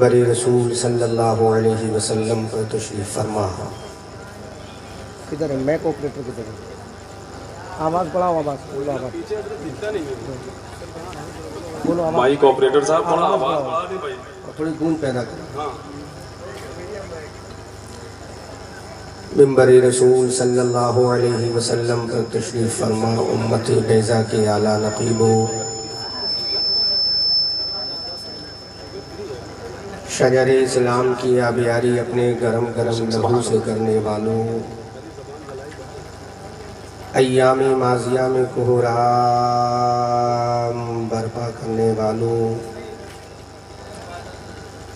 بر رسول صلی اللہ علیہ وسلم پر تشریف فرما۔ کدھر ہے میک آپریٹر کدھر ہے؟ آواز بڑھاؤ، آواز بولو، آواز بولو، آواز مائک آپریٹر صاحب تھوڑا آواز بڑھا دیں بھائی، تھوڑی گونج پیدا کریں۔ ہاں منبر رسول صلی اللہ علیہ وسلم پر تشریف فرما امت بیضا کے اعلیٰ نقیبو، شجر اسلام کی آبیاری اپنے گرم گرم لہو سے کرنے والوں، ایام ماضیہ میں کوہرام برپا کرنے والوں،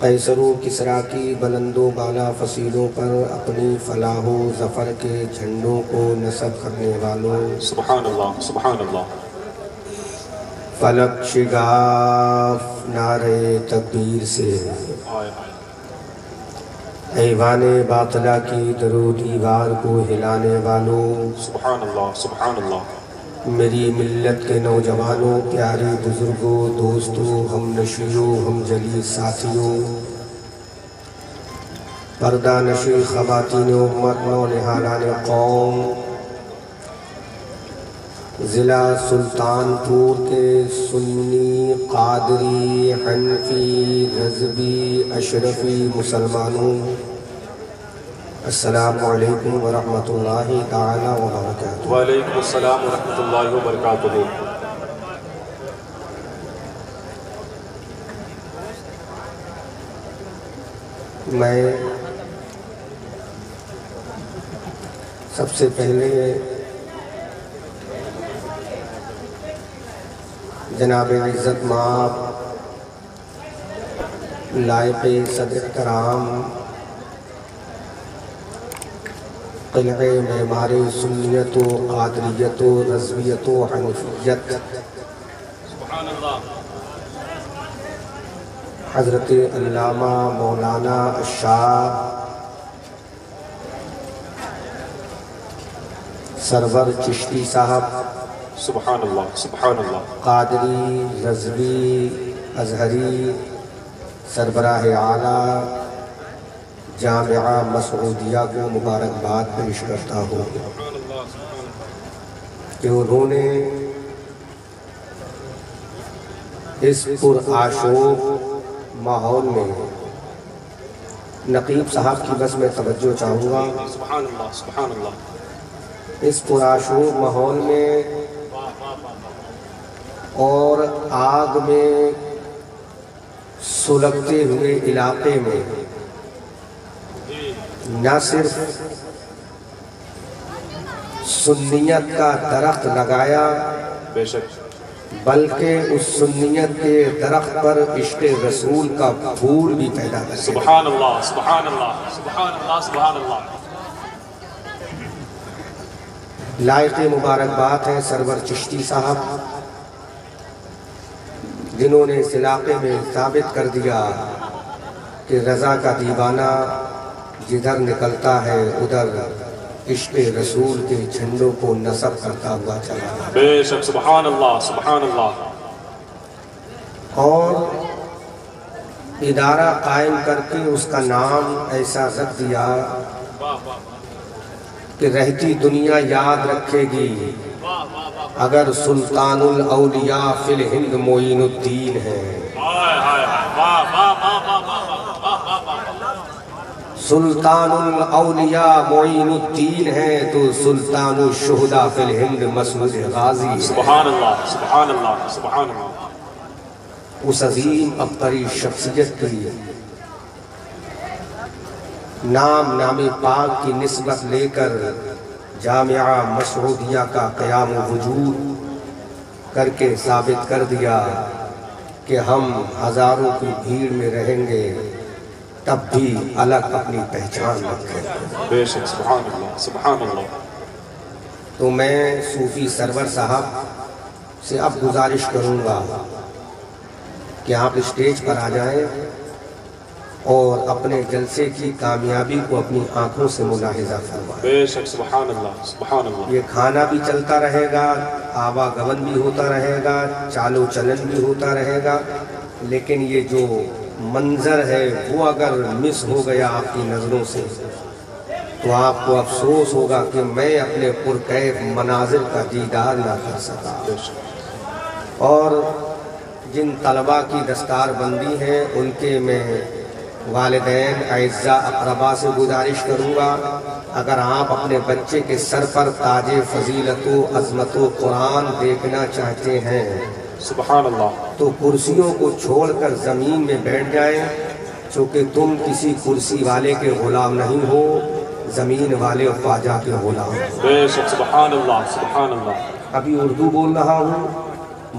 قیصر و کسریٰ کی بلند و بالا فصیلوں پر اپنی فلاح و ظفر کے جھنڈوں کو نصب کرنے والوں، سبحان اللہ سبحان اللہ، فلک شگاف نعرے تکبیر سے ایوان باطلہ کی در و دیوار کو ہلانے والوں، سبحان اللہ سبحان اللہ، میری ملت کے نوجوانوں، پیارے بزرگوں، دوستوں، ہم نشیوں، ہم جلی ساتھیوں، پردہ نشی خواتین امت، نونہالان قوم، ضلع سلطان پور کے سنی، قادری، حنفی، رضوی، اشرفی مسلمانوں، السلام علیکم ورحمۃ اللہ تعالی وبرکاتہ۔ وعلیکم السلام ورحمۃ اللہ وبرکاتہ۔ میں سب سے پہلے جناب عزت مآب لائق صدر کرام قلعہ معمار سنیت و قادریت و رضویت و حنفیت حضرت علامہ مولانا الشاہ سرور چشتی صاحب، سبحان اللہ سبحان اللہ، قادری، رضوی، ازہری، سربراہ اعلیٰ جامعہ مسعودیہ کو مبارکباد پیش کرتا ہوں کہ انہوں نے اس پرآشوب ماحول میں نقیب صاحب کی بس میں توجہ چاہوں گا، سبحان اللہ سبحان اللہ، اس پرآشوب ماحول میں اور آگ میں سلگتے ہوئے علاقے میں نہ صرف سنیت کا درخت لگایا بے شک، بلکہ اس سنیت کے درخت پر عشق رسول کا پھول بھی پیدا کر دیا۔ سبحان اللہ سبحان اللہ سبحان اللہ سبحان اللہ۔ لائق مبارکباد ہیں سرور چشتی صاحب، جنہوں نے اس علاقے میں ثابت کر دیا کہ رضا کا دیوانہ جدھر نکلتا ہے ادھر عشق رسول کے جھنڈوں کو نصب کرتا ہوا چلا جاتا ہے۔ بے شک، سبحان اللہ سبحان اللہ۔ اور ادارہ قائم کر کے اس کا نام ایسا رکھ دیا کہ رہتی دنیا یاد رکھے گی اگر سلطان الاولیاء فی الہند معین الدین ہے، سلطان الاولیاء معین الدین ہے تو سلطان الشہداء فی الہند مسعود غازی ہے۔ سبحان اللہ سبحان اللہ سبحان اللہ۔ اس عظیم ابتری شخصیت کے لیے نام پاک کی نسبت لے کر جامعہ مسعودیہ کا قیام و وجود کر کے ثابت کر دیا کہ ہم ہزاروں کی بھیڑ میں رہیں گے تب بھی الگ اپنی پہچان رکھیں گے۔ بے شک، سبحان اللہ سبحان اللہ۔ تو میں صوفی سرور صاحب سے اب گزارش کروں گا کہ آپ اسٹیج پر آ جائیں اور اپنے جلسے کی کامیابی کو اپنی آنکھوں سے ملاحظہ فرمائیں۔ بے شک، سبحان اللہ سبحان اللہ۔ یہ کھانا بھی چلتا رہے گا، آواگمن بھی ہوتا رہے گا، چال و چلن بھی ہوتا رہے گا، لیکن یہ جو منظر ہے وہ اگر مس ہو گیا آپ کی نظروں سے تو آپ کو افسوس ہوگا کہ میں اپنے پرکیف مناظر کا دیدار نہ کر سکا۔ اور جن طلباء کی دستار بندی ہے ان کے میں والدین اعزاء اقربا سے گزارش کروں گا، اگر آپ اپنے بچے کے سر پر تاج فضیلت و عظمت و قرآن دیکھنا چاہتے ہیں سبحان اللہ، تو کرسیوں کو چھوڑ کر زمین میں بیٹھ جائیں، چونکہ تم کسی کرسی والے کے غلام نہیں ہو، زمین والے خواجہ کے غلام۔ بے شک، سبحان اللہ، سبحان اللہ۔ ابھی اردو بول رہا ہوں،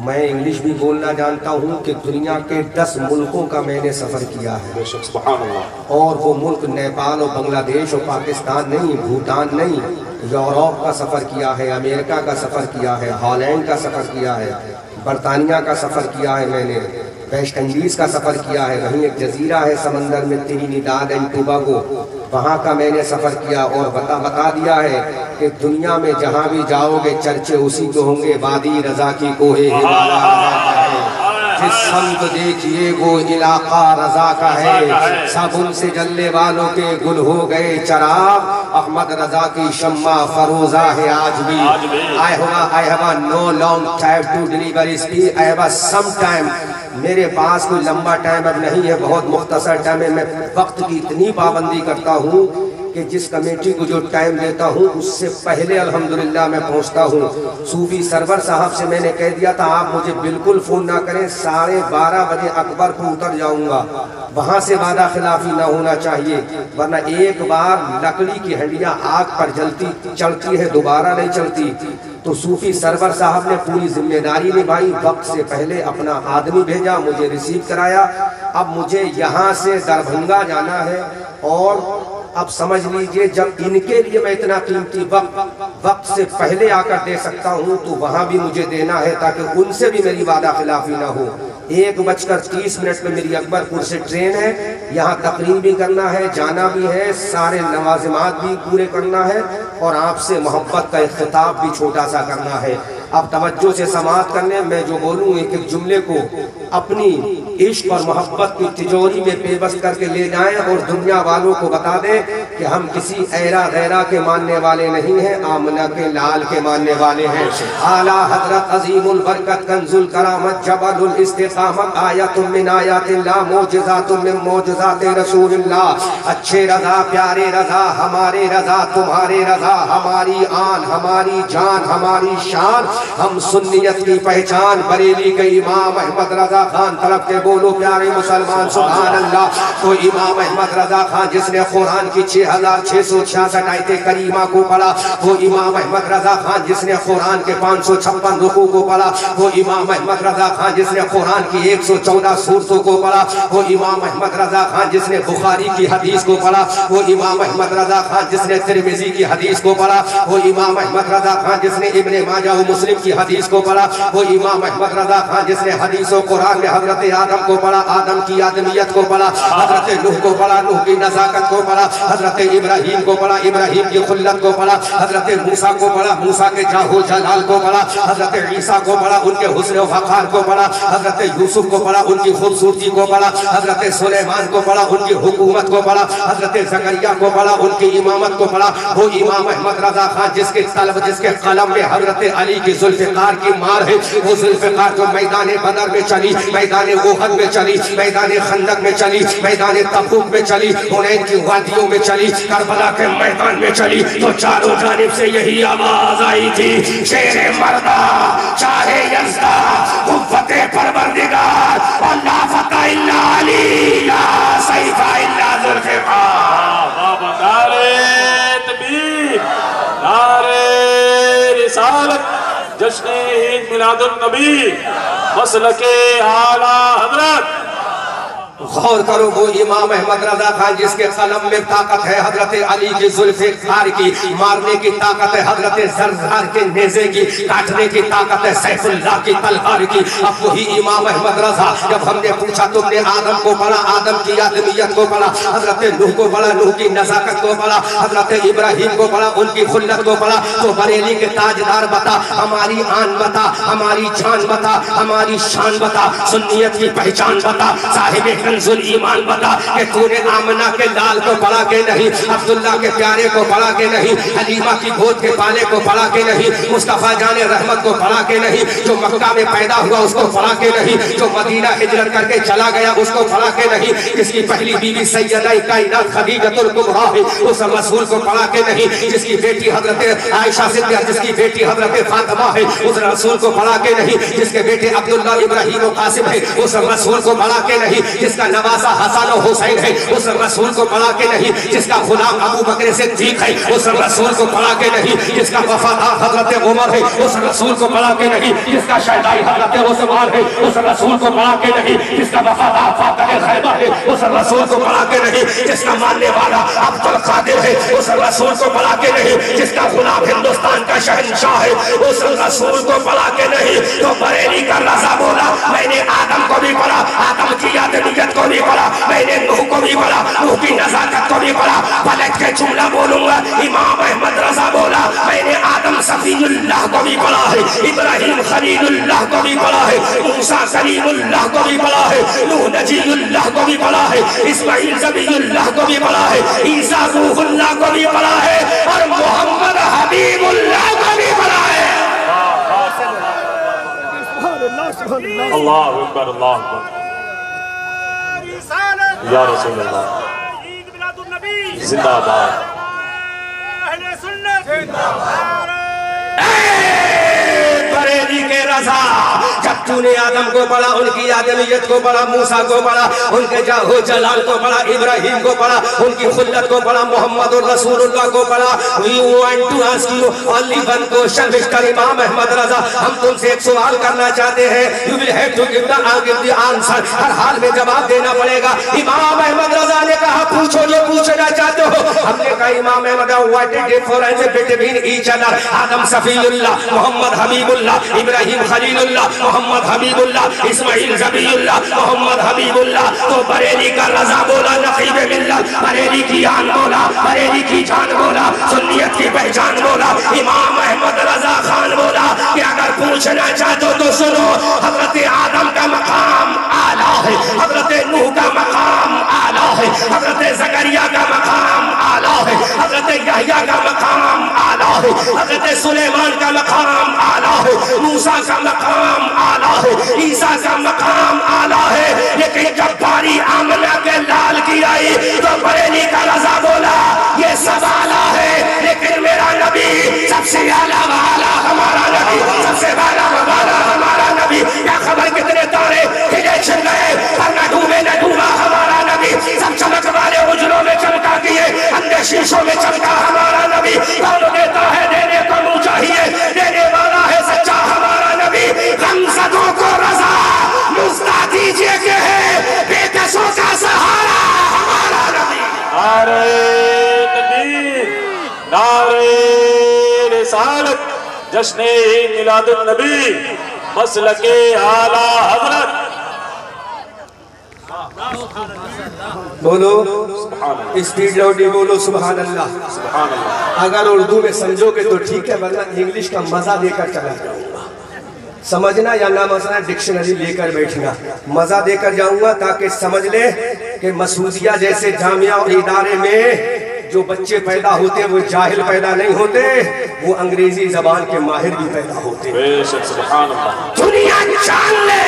میں انگلش بھی بولنا جانتا ہوں کہ دنیا کے 10 ملکوں کا میں نے سفر کیا ہے، بے شک، سبحان اللہ۔ اور وہ ملک نیپال اور بنگلہ دیش اور پاکستان نہیں، بھوٹان نہیں، یورپ کا سفر کیا ہے، امریکہ کا سفر کیا ہے، ہالینڈ کا سفر کیا ہے، برطانیہ کا سفر کیا ہے، میں نے ویسٹ انڈیز کا سفر کیا ہے، وہیں ایک جزیرہ ہے سمندر میں ٹرینیڈاد اینڈ ٹوباگو، وہاں کا میں نے سفر کیا، اور بتا دیا ہے کہ دنیا میں جہاں بھی جاؤ گے چرچے اسی کے ہوں گے، وادی رضا کی کوہ ہمالا ہے، جس سمت دیکھیے وہ علاقہ رضا کا ہے، سب ان سے جلنے والوں کے گل ہو گئے چراغ، احمد رضا کی شمع فروزہ ہے آج بھی۔ I have a no long time to deliver speech, I have a some time، میرے پاس کوئی لمبا ٹائم اب نہیں ہے، بہت مختصر ٹائم ہے، میں وقت کی اتنی پابندی کرتا ہوں کہ جس کمیٹی کو جو ٹائم دیتا ہوں اس سے پہلے الحمدللہ میں پہنچتا ہوں۔ صوفی سرور صاحب سے میں نے کہہ دیا تھا آپ مجھے بالکل فون نہ کریں، 12:30 بجے اکبر کو اتر جاؤں گا، وہاں سے وعدہ خلافی نہ ہونا چاہیے، ورنہ ایک بار لکڑی کی ہنڈیاں آگ پر جلتی چڑھتی ہے دوبارہ نہیں چلتی۔ تو صوفی سرور صاحب نے پوری ذمہ داری نبھائی، وقت سے پہلے اپنا آدمی بھیجا، مجھے ریسیو کرایا۔ اب مجھے یہاں سے دربھنگا جانا ہے، اور اب سمجھ لیجئے جب ان کے لیے میں اتنا قیمتی وقت سے پہلے آ کر دے سکتا ہوں تو وہاں بھی مجھے دینا ہے تاکہ ان سے بھی میری وعدہ خلافی نہ ہو۔ 1:30 میں میری اکبر پور سے ٹرین ہے، یہاں تقریر بھی کرنا ہے، جانا بھی ہے، سارے لوازمات بھی پورے کرنا ہے، اور آپ سے محبت کا ایک خطاب بھی چھوٹا سا کرنا ہے۔ اب توجہ سے سماعت کرنے، میں جو بولوں ایک ایک جملے کو اپنی عشق اور محبت کی تجوری میں پیوست کر کے لے جائیں، اور دنیا والوں کو بتا دیں کہ ہم کسی ایرا غیرہ کے ماننے والے نہیں ہیں، آمنہ کے لال کے ماننے والے ہیں۔ اعلیٰ حضرت عظیم البرکت کنز الکرامت جبل الاستقامت آیت من آیات اللہ معجزات من معجزات رسول اللہ۔ اچھے رضا، پیارے رضا، ہمارے رضا، تمہارے رضا، ہماری آن، ہماری جان، ہماری شان، ہم سنیت کی پہچان، بریلی کے امام احمد رضا خان طرف کے بولو پیارے مسلمان سبحان اللہ۔ تو امام احمد رضا خان جس نے قرآن کی 6666 آیت کریمہ کو پڑھا، وہ امام احمد رضا خان جس نے قرآن کے 556 رکوع کو پڑھا، وہ امام احمد رضا خان جس نے قرآن کی 114 سورتوں کو پڑھا، وہ امام احمد رضا خان جس نے بخاری کی حدیث کو پڑھا، وہ امام احمد رضا خان جس نے ترمذی کی حدیث کو پڑھا، وہ امام احمد رضا خان جس نے ابن ماجہ و مسلم کی حدیث کو پڑھا، وہ امام احمد رضا خان جس نے حدیث و قرآن میں حضرت آدم کو پڑھا، آدم کی آدمیت کو پڑھا، حضرت نوح کو پڑھا، نوح کی نزاکت کو پڑھا، حضرت ابراہیم کو پڑھا، ابراہیم کی خلت کو پڑھا، حضرت موسیٰ کو پڑھا، موسیٰ کے جاہ و جلال کو پڑھا، حضرت عیسیٰ کو پڑھا، ان کے حسن و وقار کو پڑھا، حضرت یوسف کو پڑھا، ان کی خوبصورتی کو پڑھا، حضرت سلیمان کو پڑھا، ان کی حکومت کو پڑھا، حضرت زکریا کو پڑھا، ان کی امامت کو پڑھا۔ وہ امام احمد رضا خان جس کے قلم میں حضرت علی کی ذوالفقار کی مار ہے، وہ ذوالفقار جو میدان بدر میں چلی، میدان احد میں چلی، میدان خندق میں چلی، میدان تبوک میں چلی، حنین کی وادیوں میں چلی، کربلا کے میدان میں چلی، تو چاروں جانب سے یہی آواز آئی تھی، شیر مردہ چاہے یزدہ قوت پروردگار، اور لا فتح الا علی، لا سیف الا ذوالفقار۔ بابا نعرہ تکبیر، نعرہ رسالت، جشن عید میلاد النبی، مسلک اعلیٰ حضرت۔ غور کرو، وہ امام احمد رضا خان جس کے قلم میں طاقت ہے حضرت علی کی ذوالفقار کی، مارنے کی طاقت ہے حضرت زرزار کے نیزے کی، کاٹنے کی طاقت ہے سیف اللہ کی تلوار کی۔ اب وہی امام احمد رضا، جب ہم نے پوچھا تم نے آدم کو پڑھا، آدم کی آدمیت کو پڑھا، حضرت نوح کو پڑھا، نوح کی نزاکت کو پڑھا، حضرت ابراہیم کو پڑھا، ان کی خلت کو پڑھا، تو بریلی کے تاجدار بتا، ہماری آن بتا، ہماری جان بتا، ہماری شان بتا، سنیت کی پہچان بتا، صاحب کنزل ایمان بتا کہ تو نے آمنہ کے لال کو پڑھا کہ نہیں، عبداللہ کے پیارے کو پڑھا کہ نہیں، حلیمہ کی گود کے پالے کو پڑھا کہ نہیں، مصطفیٰ جان رحمت کو پڑھا کہ نہیں، جو مکہ میں پیدا ہوا اس کو پڑھا کہ نہیں، جو مدینہ ہجرت کر کے چلا گیا اس کو پڑھا کہ نہیں، جس کی پہلی بیوی سیدہ کائنات خدیجۃ الکبریٰ ہے اس رسول کو پڑھا کہ نہیں، جس کی بیٹی حضرت عائشہ صدیقہ، جس کی بیٹی حضرت فاطمہ ہے اس رسول کو پڑھا کہ نہیں، جس کے بیٹے عبداللہ ابراہیم و قاسم ہے اس رسول کو پڑھا کہ نہیں، جس کا نواسہ حسن و حسین ہے اس رسول کو پڑھا کہ نہیں، جس کا غلام ابو بکر صدیق ہے اس رسول کو پڑھا کہ نہیں، جس کا وفادار حضرت عمر ہے اس رسول کو پڑھا کہ نہیں، جس کا شہدائی حضرت عثمان ہے اس رسول کو پڑھا کہ نہیں، جس کا وفادار فاتح خیبر ہے اس رسول کو پڑھا کہ نہیں، جس کا ماننے والا عبد القادر ہے اس رسول کو پڑھا کہ نہیں، جس کا غلام ہندوستان کا شہنشاہ ہے اس رسول کو پڑھا کہ نہیں۔ تو بریلی کا رضا بولا میں نے آدم کو بھی پڑھا، آدم کی آدمیت کو بھی پڑھا، میں نے نوح کو بھی پڑھا، نوح کی نزاکت کو بھی پڑھا، پلٹ کے جملہ بولوں گا امام احمد رضا بولا میں نے آدم صفی اللہ کو بھی پڑھا ہے، ابراہیم خلیل اللہ کو بھی پڑھا ہے، موسیٰ کلیم اللہ کو بھی پڑھا ہے، نوح نجی اللہ کو بھی پڑھا ہے، اسماعیل ذبیح اللہ کو بھی پڑھا ہے، عیسیٰ روح اللہ کو بھی پڑھا ہے، اور محمد حبیب اللہ کو بھی پڑھا ہے۔ اللہ اکبر، اللہ اکبر، یا رسول اللہ، زندہ باد، بریلی کے رضا جب تو نے آدم کو پڑھا، ان کی آدمیت کو پڑھا، موسیٰ کو پڑھا، ان کے جاہو جلال کو پڑھا، ابراہیم کو پڑھا، ان کی خلت کو پڑھا، محمد الرسول اللہ کو پڑھا۔ We want to ask you only one question Mr. امام احمد رضا، ہم تم سے ایک سوال کرنا چاہتے ہیں، you will have to give the answer، ہر حال میں جواب دینا پڑے گا۔ امام احمد رضا نے کہا پوچھو جو پوچھنا چاہتے ہو۔ ہم نے کہا امام Ahmad what is the difference between each other؟ آدم صفی اللہ، محمد حبیب اللہ، ابراہیم خلیل اللہ، محمد حبیب اللہ، اسماعیل ذبیح اللہ، محمد حبیب اللہ۔ تو بریلی کا رضا بولا نقیب ملت، بریلی کی آن بولا، بریلی کی جان بولا، سنیت کی پہچان بولا، امام احمد رضا خان بولا کہ اگر پوچھنا چاہتے ہو تو سنو، حضرت آدم کا مقام اعلیٰ ہے، حضرت نوح کا مقام اعلیٰ ہے، حضرت زکریا کا مقام اعلیٰ ہے، حضرت یحییٰ کا مقام اعلیٰ ہے، حضرت سلیمان کا مقام اعلیٰ ہے، موسیٰ کا مقام اعلیٰ ہے، عیسیٰ کا مقام اعلیٰ ہے۔ لیکن جب باری آمنہ کے لال کی آئی تو بریلی کا رضا بولا یہ سب اعلیٰ ہے لیکن میرا نبی سب سے اعلیٰ والا ہمارا نبی، سب سے اعلیٰ والا ہمارا نبی۔ کیا خبر کتنے تارے ہلے چھل گئے پر نہ ڈوبے نہ ڈوبا ہمارا نبی، سب چمک والے اجروں میں چمکا کیے، اندھے شیشوں میں چمکا ہمارا نبی۔ کون دیتا ہے دینے کو منہ چاہیے، دینے والا ہے سچا ہمارا نبی۔ غمزدوں کو رضا مزدہ دیجئے کہ ہے بے کسوں کا سہارا ہمارا نبی۔ نعرہ تکبیر، نعرہ رسالت، جشن عید میلاد النبی، مسلک اعلیٰ حضرت۔ بولو اسپیڈ لاؤڈلی بولو سبحان اللہ۔ سبحان اللہ۔ اگر اردو میں سمجھو گے تو ٹھیک ہے ورنہ انگلش کا مزہ دے کر چلا جاؤں گا، سمجھنا یا نہ مسئلہ ڈکشنری لے کر بیٹھنا، مزہ دے کر جاؤں گا تاکہ سمجھ لے کہ مسعودیہ جیسے جامعہ اور ادارے میں جو بچے پیدا ہوتے وہ جاہل پیدا نہیں ہوتے، وہ انگریزی زبان کے ماہر بھی پیدا ہوتے۔ بے شک سبحان اللہ۔ دنیا جان لے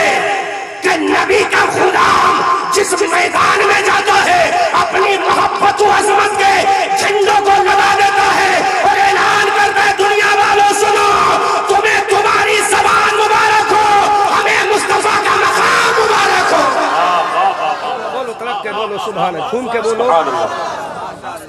کہ نبی کا غلام جس میدان میں جاتا ہے اپنی محبت و عظمت کے جھنڈوں کو لگا دیتا ہے اور اعلان کرتا ہے دنیا والوں سنو، تمہیں تمہاری زبان مبارک ہو، ہمیں مصطفیٰ کا مقام مبارک ہو۔ بولو تڑپ کے بولو سبحان اللہ، جھوم کے بولو سبحان اللہ۔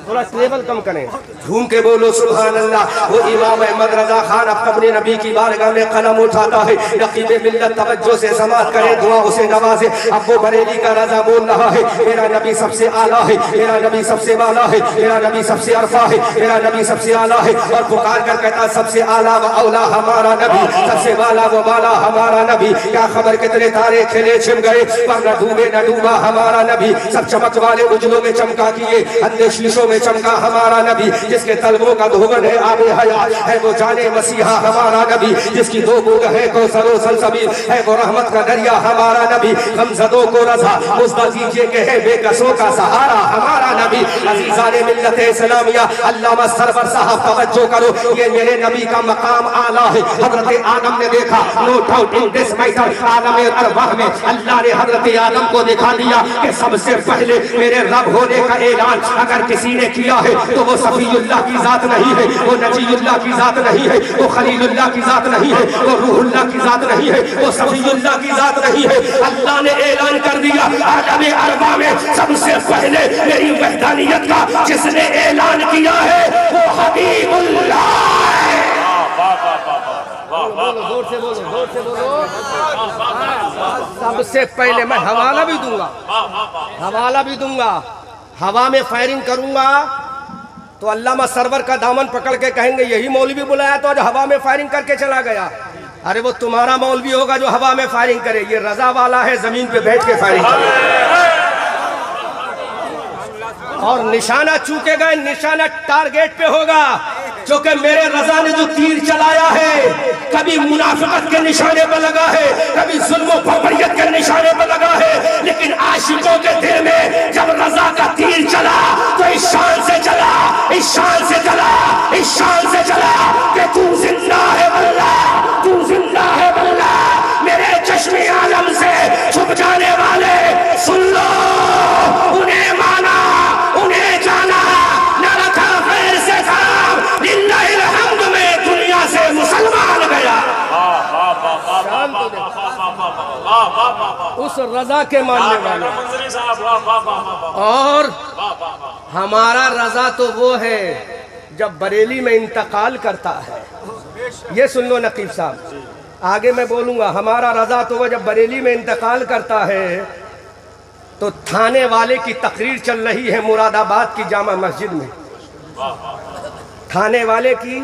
تھوڑا لیول کم کریں، جھوم کے بولو سبحان اللہ۔ وہ امام احمد رضا خان اپنے نبی کی بارگاہ میں قلم اٹھاتا ہے، رقیب ملت توجہ سے سماعت کرے، دعا اسے نوازے۔ اب وہ بریلی کا رضا بول رہا ہے میرا نبی سب سے اعلیٰ ہے، میرا نبی سب سے والا ہے، میرا نبی سب سے عرفہ ہے، میرا نبی سب سے اعلیٰ ہے، اور پکار کر کہتا سب سے اعلیٰ و اولا ہمارا نبی، سب سے والا و بالا ہمارا نبی۔ کیا خبر کتنے تارے کھلے چھم گئے پر نہ ڈوبے نہ ڈوبا ہمارا نبی، سب چمک والے اجلوں میں چمکا کیے، اندھے شیشوں میں چمکا ہمارا نبی، جس جس کے طلبوں کا دھون ہے آب حیات ہے وہ جانے مسیحا ہمارا نبی، جس کی دو بوند ہے کوثر و سلسبیل ہے وہ رحمت کا دریا ہمارا نبی، غمزدوں کو رضا مزدہ دیجئے کہ ہے بے کسوں کا سہارا ہمارا نبی۔ عزیزان ملت اسلامیہ علامہ سرور صاحب توجہ کرو، یہ میرے نبی کا مقام اعلیٰ ہے۔ حضرت آدم نے دیکھا، no doubt in this metre, عالم ارواح میں اللہ نے حضرت آدم کو دکھا دیا کہ سب سے پہلے میرے رب ہونے کا اعلان اگر کسی نے کیا ہے تو وہ صفی اللہ کی ذات نہیں ہے، وہ نجی اللہ کی ذات نہیں ہے، وہ خلیل اللہ کی ذات نہیں ہے، وہ روح اللہ کی ذات نہیں ہے، وہ صفی اللہ کی ذات نہیں ہے۔ اللہ نے اعلان کر دیا عالم ارواح میں سب سے پہلے میری وحدانیت کا جس نے اعلان کیا ہے وہ حبیب اللہ ہے۔ زور سے بولو، زور سے بولو۔ سب سے پہلے میں حوالہ بھی دوں گا، حوالہ بھی دوں گا، ہوا میں فائرنگ کروں گا تو علامہ سرور کا دامن پکڑ کے کہیں گے یہی مولوی بلایا تو جو ہوا میں فائرنگ کر کے چلا گیا۔ ارے وہ تمہارا مولوی ہوگا جو ہوا میں فائرنگ کرے، یہ رضا والا ہے زمین پہ بیٹھ کے فائرنگ کرے۔ اور نشانہ چوکے گئے، نشانہ ٹارگیٹ پہ ہوگا، جو کہ میرے رضا نے جو تیر چلایا ہے کبھی منافقت کے نشانے پہ لگا ہے، کبھی ظلم و بھوریت کے نشانے پہ لگا ہے، لیکن عاشقوں کے دل میں جب رضا کا تیر چلا تو اس شان سے چلا، اس شان سے چلا، اس شان سے چلا کہ تو زندہ ہے واللہ، تو زندہ ہے واللہ۔ میرے چشم عالم سے چھپ جانے والے سن لو، انہیں مانا، انہیں جانا، نہ رکھا خیر سے کام، للہ الحمد میں دنیا سے مسلمان گیا۔ اس رضا کے ماننے والے، اور ہمارا رضا تو وہ ہے جب بریلی میں انتقال کرتا ہے۔ یہ سن لو نقیب صاحب، آگے میں بولوں گا، ہمارا رضا تو وہ جب بریلی میں انتقال کرتا ہے تو تھانے والے کی تقریر چل رہی ہے مراد آباد کی جامع مسجد میں، تھانے والے کی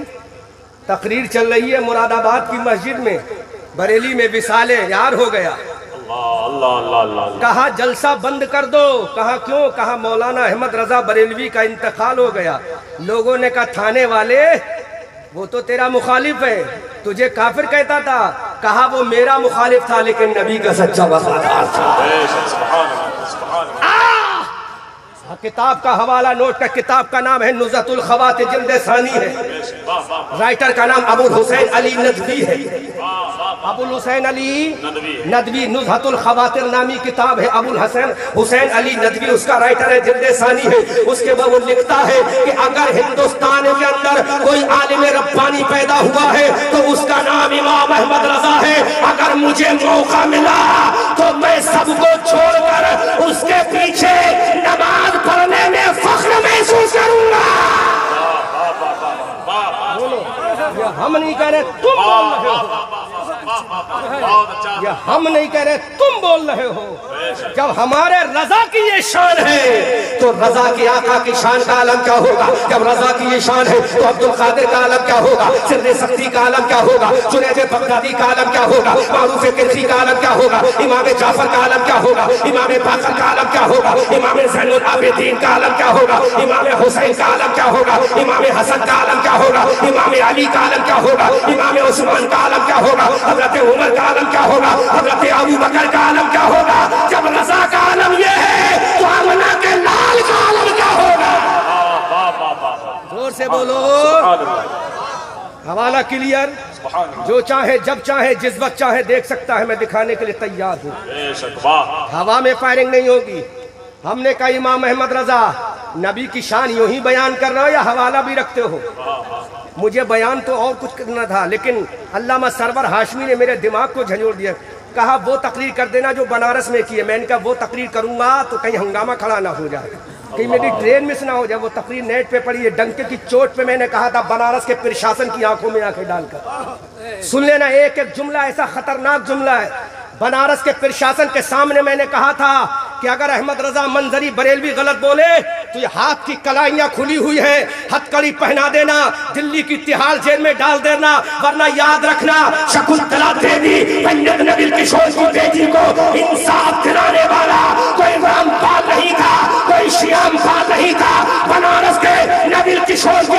تقریر چل رہی ہے مراد آباد کی مسجد میں، بریلی میں وصال یار ہو گیا۔ کہا جلسہ بند کر دو، کہا کیوں؟ کہا مولانا احمد رضا بریلوی کا انتقال ہو گیا۔ لوگوں نے کہا تھانے والے وہ تو تیرا مخالف ہے، تجھے کافر کہتا تھا، کہا وہ میرا مخالف تھا لیکن نبی کا سچا وفادار تھا۔ کتاب کا حوالہ نوٹ کا، کتاب کا نام ہے نزہۃ الخوات، جلد ثانی ہے، رائٹر کا نام ابو الحسین علی ندوی ہے، ابو الحسین علی ندوی، نزہۃ الخواتر نامی کتاب ہے، ابو الحسین حسین علی ندوی اس کا رائٹر ہے، جلد ثانی ہے۔ اس کے بعد وہ لکھتا ہے کہ اگر ہندوستان کے اندر کوئی عالم ربانی پیدا ہوا ہے تو اس کا نام امام احمد رضا ہے۔ اگر مجھے موقع ملا تو میں سب کو چھوڑ کر اس کے پیچھے نماز پڑھنے میں فخر محسوس کروں گا۔ یہ ہم نہیں کہہ رہے، تم بول رہے ہو، یہ ہم نہیں کہہ رہے، تم بول رہے ہو۔ جب ہمارے رضا کی یہ شان ہے تو رضا کی آقا کی شان کا عالم کیا ہوگا؟ جب رضا کی یہ شان ہے تو عبد القادر کا عالم کیا ہوگا؟ سر سختی کا عالم کیا ہوگا؟ جنید بغدادی کا عالم کیا ہوگا؟ معروف کرخی کا عالم کیا ہوگا؟ امام جعفر کا عالم کیا ہوگا؟ امام باقر کا عالم کیا ہوگا؟ امام زین العابدین کا عالم کیا ہوگا؟ امام حسین کا عالم کیا ہوگا؟ امام حسن کا عالم کیا ہوگا؟ امام علی کا عالم کیا ہوگا؟ امام عثمان کا عالم کیا ہوگا؟ حضرت عمر کا عالم کیا ہوگا؟ حضرت ابو بکر کا عالم کیا ہوگا؟ جب رضا کا عالم یہ ہے تو آمنہ کے لال کا عالم کیا ہوگا؟ زور سے بولو۔ حوالہ کلیئر، جو چاہے جب چاہے جس وقت چاہے دیکھ سکتا ہے، میں دکھانے کے لیے تیار ہوں۔ ہوا میں فائرنگ نہیں ہوگی۔ ہم نے کہا امام احمد رضا نبی کی شان یوں ہی بیان کر رہے ہو یا حوالہ بھی رکھتے ہو؟ مجھے بیان تو اور کچھ کرنا تھا، لیکن علامہ سرور ہاشمی نے میرے دماغ کو جھنجھوڑ دیا۔ کہا وہ تقریر کر دینا جو بنارس میں کی ہے۔ میں نے کہا وہ تقریر کروں گا تو کہیں ہنگامہ کھڑا نہ ہو جائے، کہیں میری ٹرین مس نہ ہو جائے۔ وہ تقریر نیٹ پہ پڑھی ہے، ڈنکے کی چوٹ پہ میں نے کہا تھا بنارس کے پرشاسن کی آنکھوں میں آنکھیں ڈال کر سن لینا، ایک ایک جملہ ایسا خطرناک جملہ ہے۔ بنارس کے پرشاسن کے سامنے میں نے کہا تھا کہ اگر احمد رضا منظری بریلوی غلط بولے تو یہ ہاتھ کی کلائیاں کھلی ہوئی ہیں، ہتھ کڑی پہنا دینا، دلی کی تہاڑ جیل میں ڈال دینا، ورنہ یاد رکھنا شکنتلا دیوی پنڈت نبیل کشور کی بیٹی کو انصاف دلانے والا کوئی رام پال نہیں تھا، کوئی شیام پال نہیں تھا۔ بنارس کے نبیل کشور کی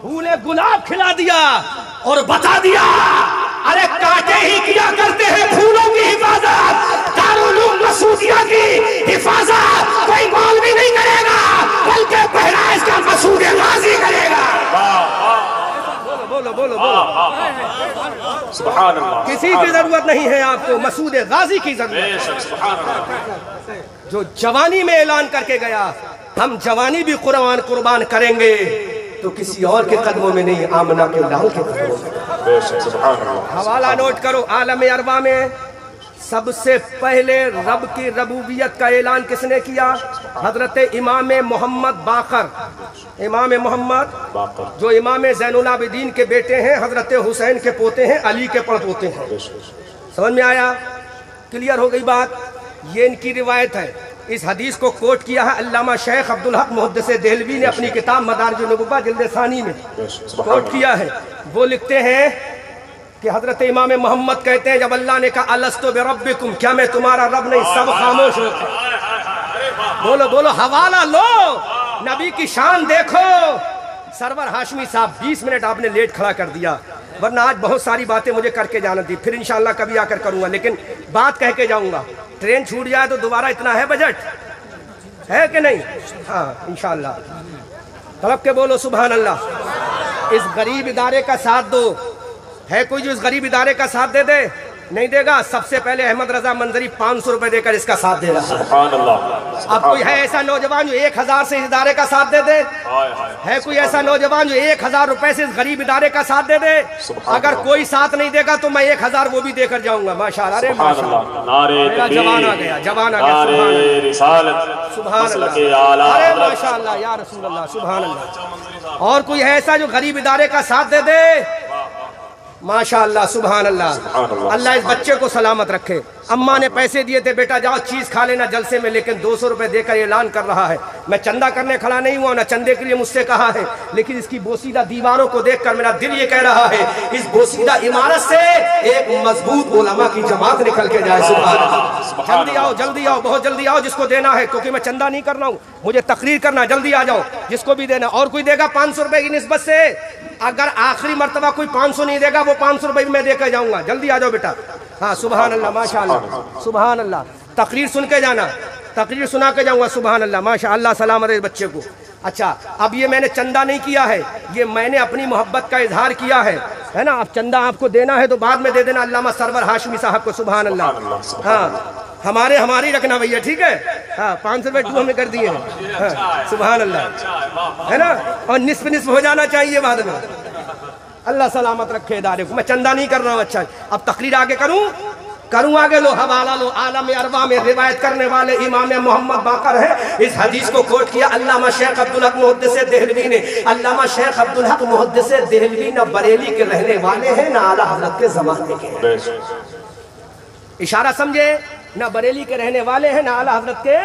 پھولے گلاب کھلا دیا اور بتا دیا ارے کانٹے ہی کیا کرتے ہیں پھولوں کی حفاظت، دارالعلوم مسعودیہ کی حفاظت کوئی مولوی نہیں کرے گا بلکہ بہرائچ کا مسعود غازی کرے گا۔ بولو بولو بولو، سبحان اللہ، کسی کی ضرورت نہیں ہے آپ کو، مسعود غازی کی ضرورت۔ سبحان اللہ، جو جوانی میں اعلان کر کے گیا ہم جوانی بھی قربان کریں گے تو کسی اور کے قدموں میں نہیں، آمنہ کے لال کے قدموں میں۔ بے شک سبحان اللہ۔ حوالہ نوٹ کرو، عالم اربع میں سب سے پہلے رب کی ربوبیت کا اعلان کس نے کیا؟ حضرت امام محمد باقر، امام محمد باقر جو امام زین العابدین کے بیٹے ہیں، حضرت حسین کے پوتے ہیں، علی کے پڑپوتے ہیں۔ سمجھ میں آیا؟ کلیئر ہو گئی بات؟ یہ ان کی روایت ہے۔ اس حدیث کو کوٹ کیا ہے علامہ شیخ عبدالحق محدث دہلوی نے اپنی کتاب مدارج النبوہ جلد ثانی میں کوٹ کیا ہے۔ وہ لکھتے ہیں کہ حضرت امام محمد کہتے ہیں جب اللہ نے کہا الستو بربکم، کیا میں تمہارا رب نہیں، سب خاموش ہوتے۔ بولو بولو، حوالہ لو، نبی کی شان دیکھو۔ سرور ہاشمی صاحب 20 منٹ آپ نے لیٹ کھڑا کر دیا، ورنہ آج بہت ساری باتیں مجھے کر کے جانا تھی، پھر انشاءاللہ کبھی آ کر کروں گا، لیکن بات کہہ کے جاؤں گا۔ ٹرین چھوٹ جائے تو دوبارہ اتنا ہے بجٹ ہے کہ نہیں؟ ہاں انشاءاللہ طلب کے بولو سبحان اللہ۔ اس غریب ادارے کا ساتھ دو، ہے کوئی جو اس غریب ادارے کا ساتھ دے دے؟ نہیں دے گا۔ سب سے پہلے احمد رضا منظری 500 روپے دے کر اس کا ساتھ دے رہا ہے۔ سبحان اللہ۔ اب کوئی ہے ایسا نوجوان جو 1000 سے اس ادارے کا ساتھ دے دے؟ ہے کوئی ایسا نوجوان جو 1000 روپے سے اس غریب ادارے کا ساتھ دے دے؟ اگر کوئی ساتھ نہیں دے گا تو میں 1000 وہ بھی دے کر جاؤں گا۔ ماشاءاللہ، ارے ماشاءاللہ، میرا جوان آ گیا، جوان آ گیا، سبحان اللہ، سبحان اللہ، ارے ماشاءاللہ یا رسول اللہ، سبحان اللہ۔ اور کوئی ہے ایسا جو غریب ادارے کا ساتھ دے دے؟ ماشاءاللہ، سبحان اللہ۔ اللہ اس بچے کو سلامت رکھے۔ اماں نے پیسے دیے تھے، بیٹا جاؤ چیز کھا لینا جلسے میں، لیکن 200 روپے دے کر اعلان کر رہا ہے۔ میں چندہ کرنے کھڑا نہیں ہوا، نہ چندے کے لیے مجھ سے کہا ہے، لیکن اس کی بوسیدہ دیواروں کو دیکھ کر میرا دل یہ کہہ رہا ہے اس بوسیدہ عمارت سے ایک مضبوط علماء کی جماعت نکل کے جائے۔ سبحان اللہ، جلدی آؤ، جلدی آؤ، بہت جلدی آؤ جس کو دینا ہے، کیونکہ میں چندہ نہیں کر رہا ہوں، مجھے تقریر کرنا، جلدی آ جاؤ جس کو بھی دینا۔ اور کوئی دے گا 500 روپے کی نسبت سے؟ اگر آخری مرتبہ کوئی 500 نہیں دے گا وہ 500 روپے بھی میں دے کر جاؤں گا۔ جلدی آ جاؤ بیٹا۔ ہاں سبحان اللہ، ماشاءاللہ، سبحان اللہ۔ تقریر سن کے جانا، تقریر سنا کے جاؤں گا۔ سبحان اللہ، ماشاءاللہ، سلامت ہے بچے کو۔ اچھا، اب یہ میں نے چندہ نہیں کیا ہے، یہ میں نے اپنی محبت کا اظہار کیا ہے نا۔ اب چندہ آپ کو دینا ہے تو بعد میں دے دینا علامہ سرور ہاشمی صاحب کو۔ سبحان اللہ، ہاں ہماری رکھنا بھیا، ٹھیک ہے؟ ہاں 500 روپے ڈو ہمیں کر دیے ہیں، ہاں سبحان اللہ، ہے نا۔ اور نصف نصف ہو جانا چاہیے بعد میں۔ اللہ سلامت رکھے ادارے کو۔ میں چندہ نہیں کر رہا ہوں۔ اچھا، اب تقریر آگے کروں آگے لو، حوالہ لو۔ عالم اربع میں روایت کرنے والے امام محمد باقر ہے۔ اس حدیث کو کوٹ کیا علامہ شیخ عبدالحق محدث دہلوی نے۔ علامہ شیخ عبدالحق محدث دہلوی نہ بریلی کے رہنے والے ہیں، نہ اعلیٰ حضرت کے زمانے کے ہیں۔ اشارہ سمجھے؟ نہ بریلی کے رہنے والے ہیں، نہ اعلیٰ حضرت کے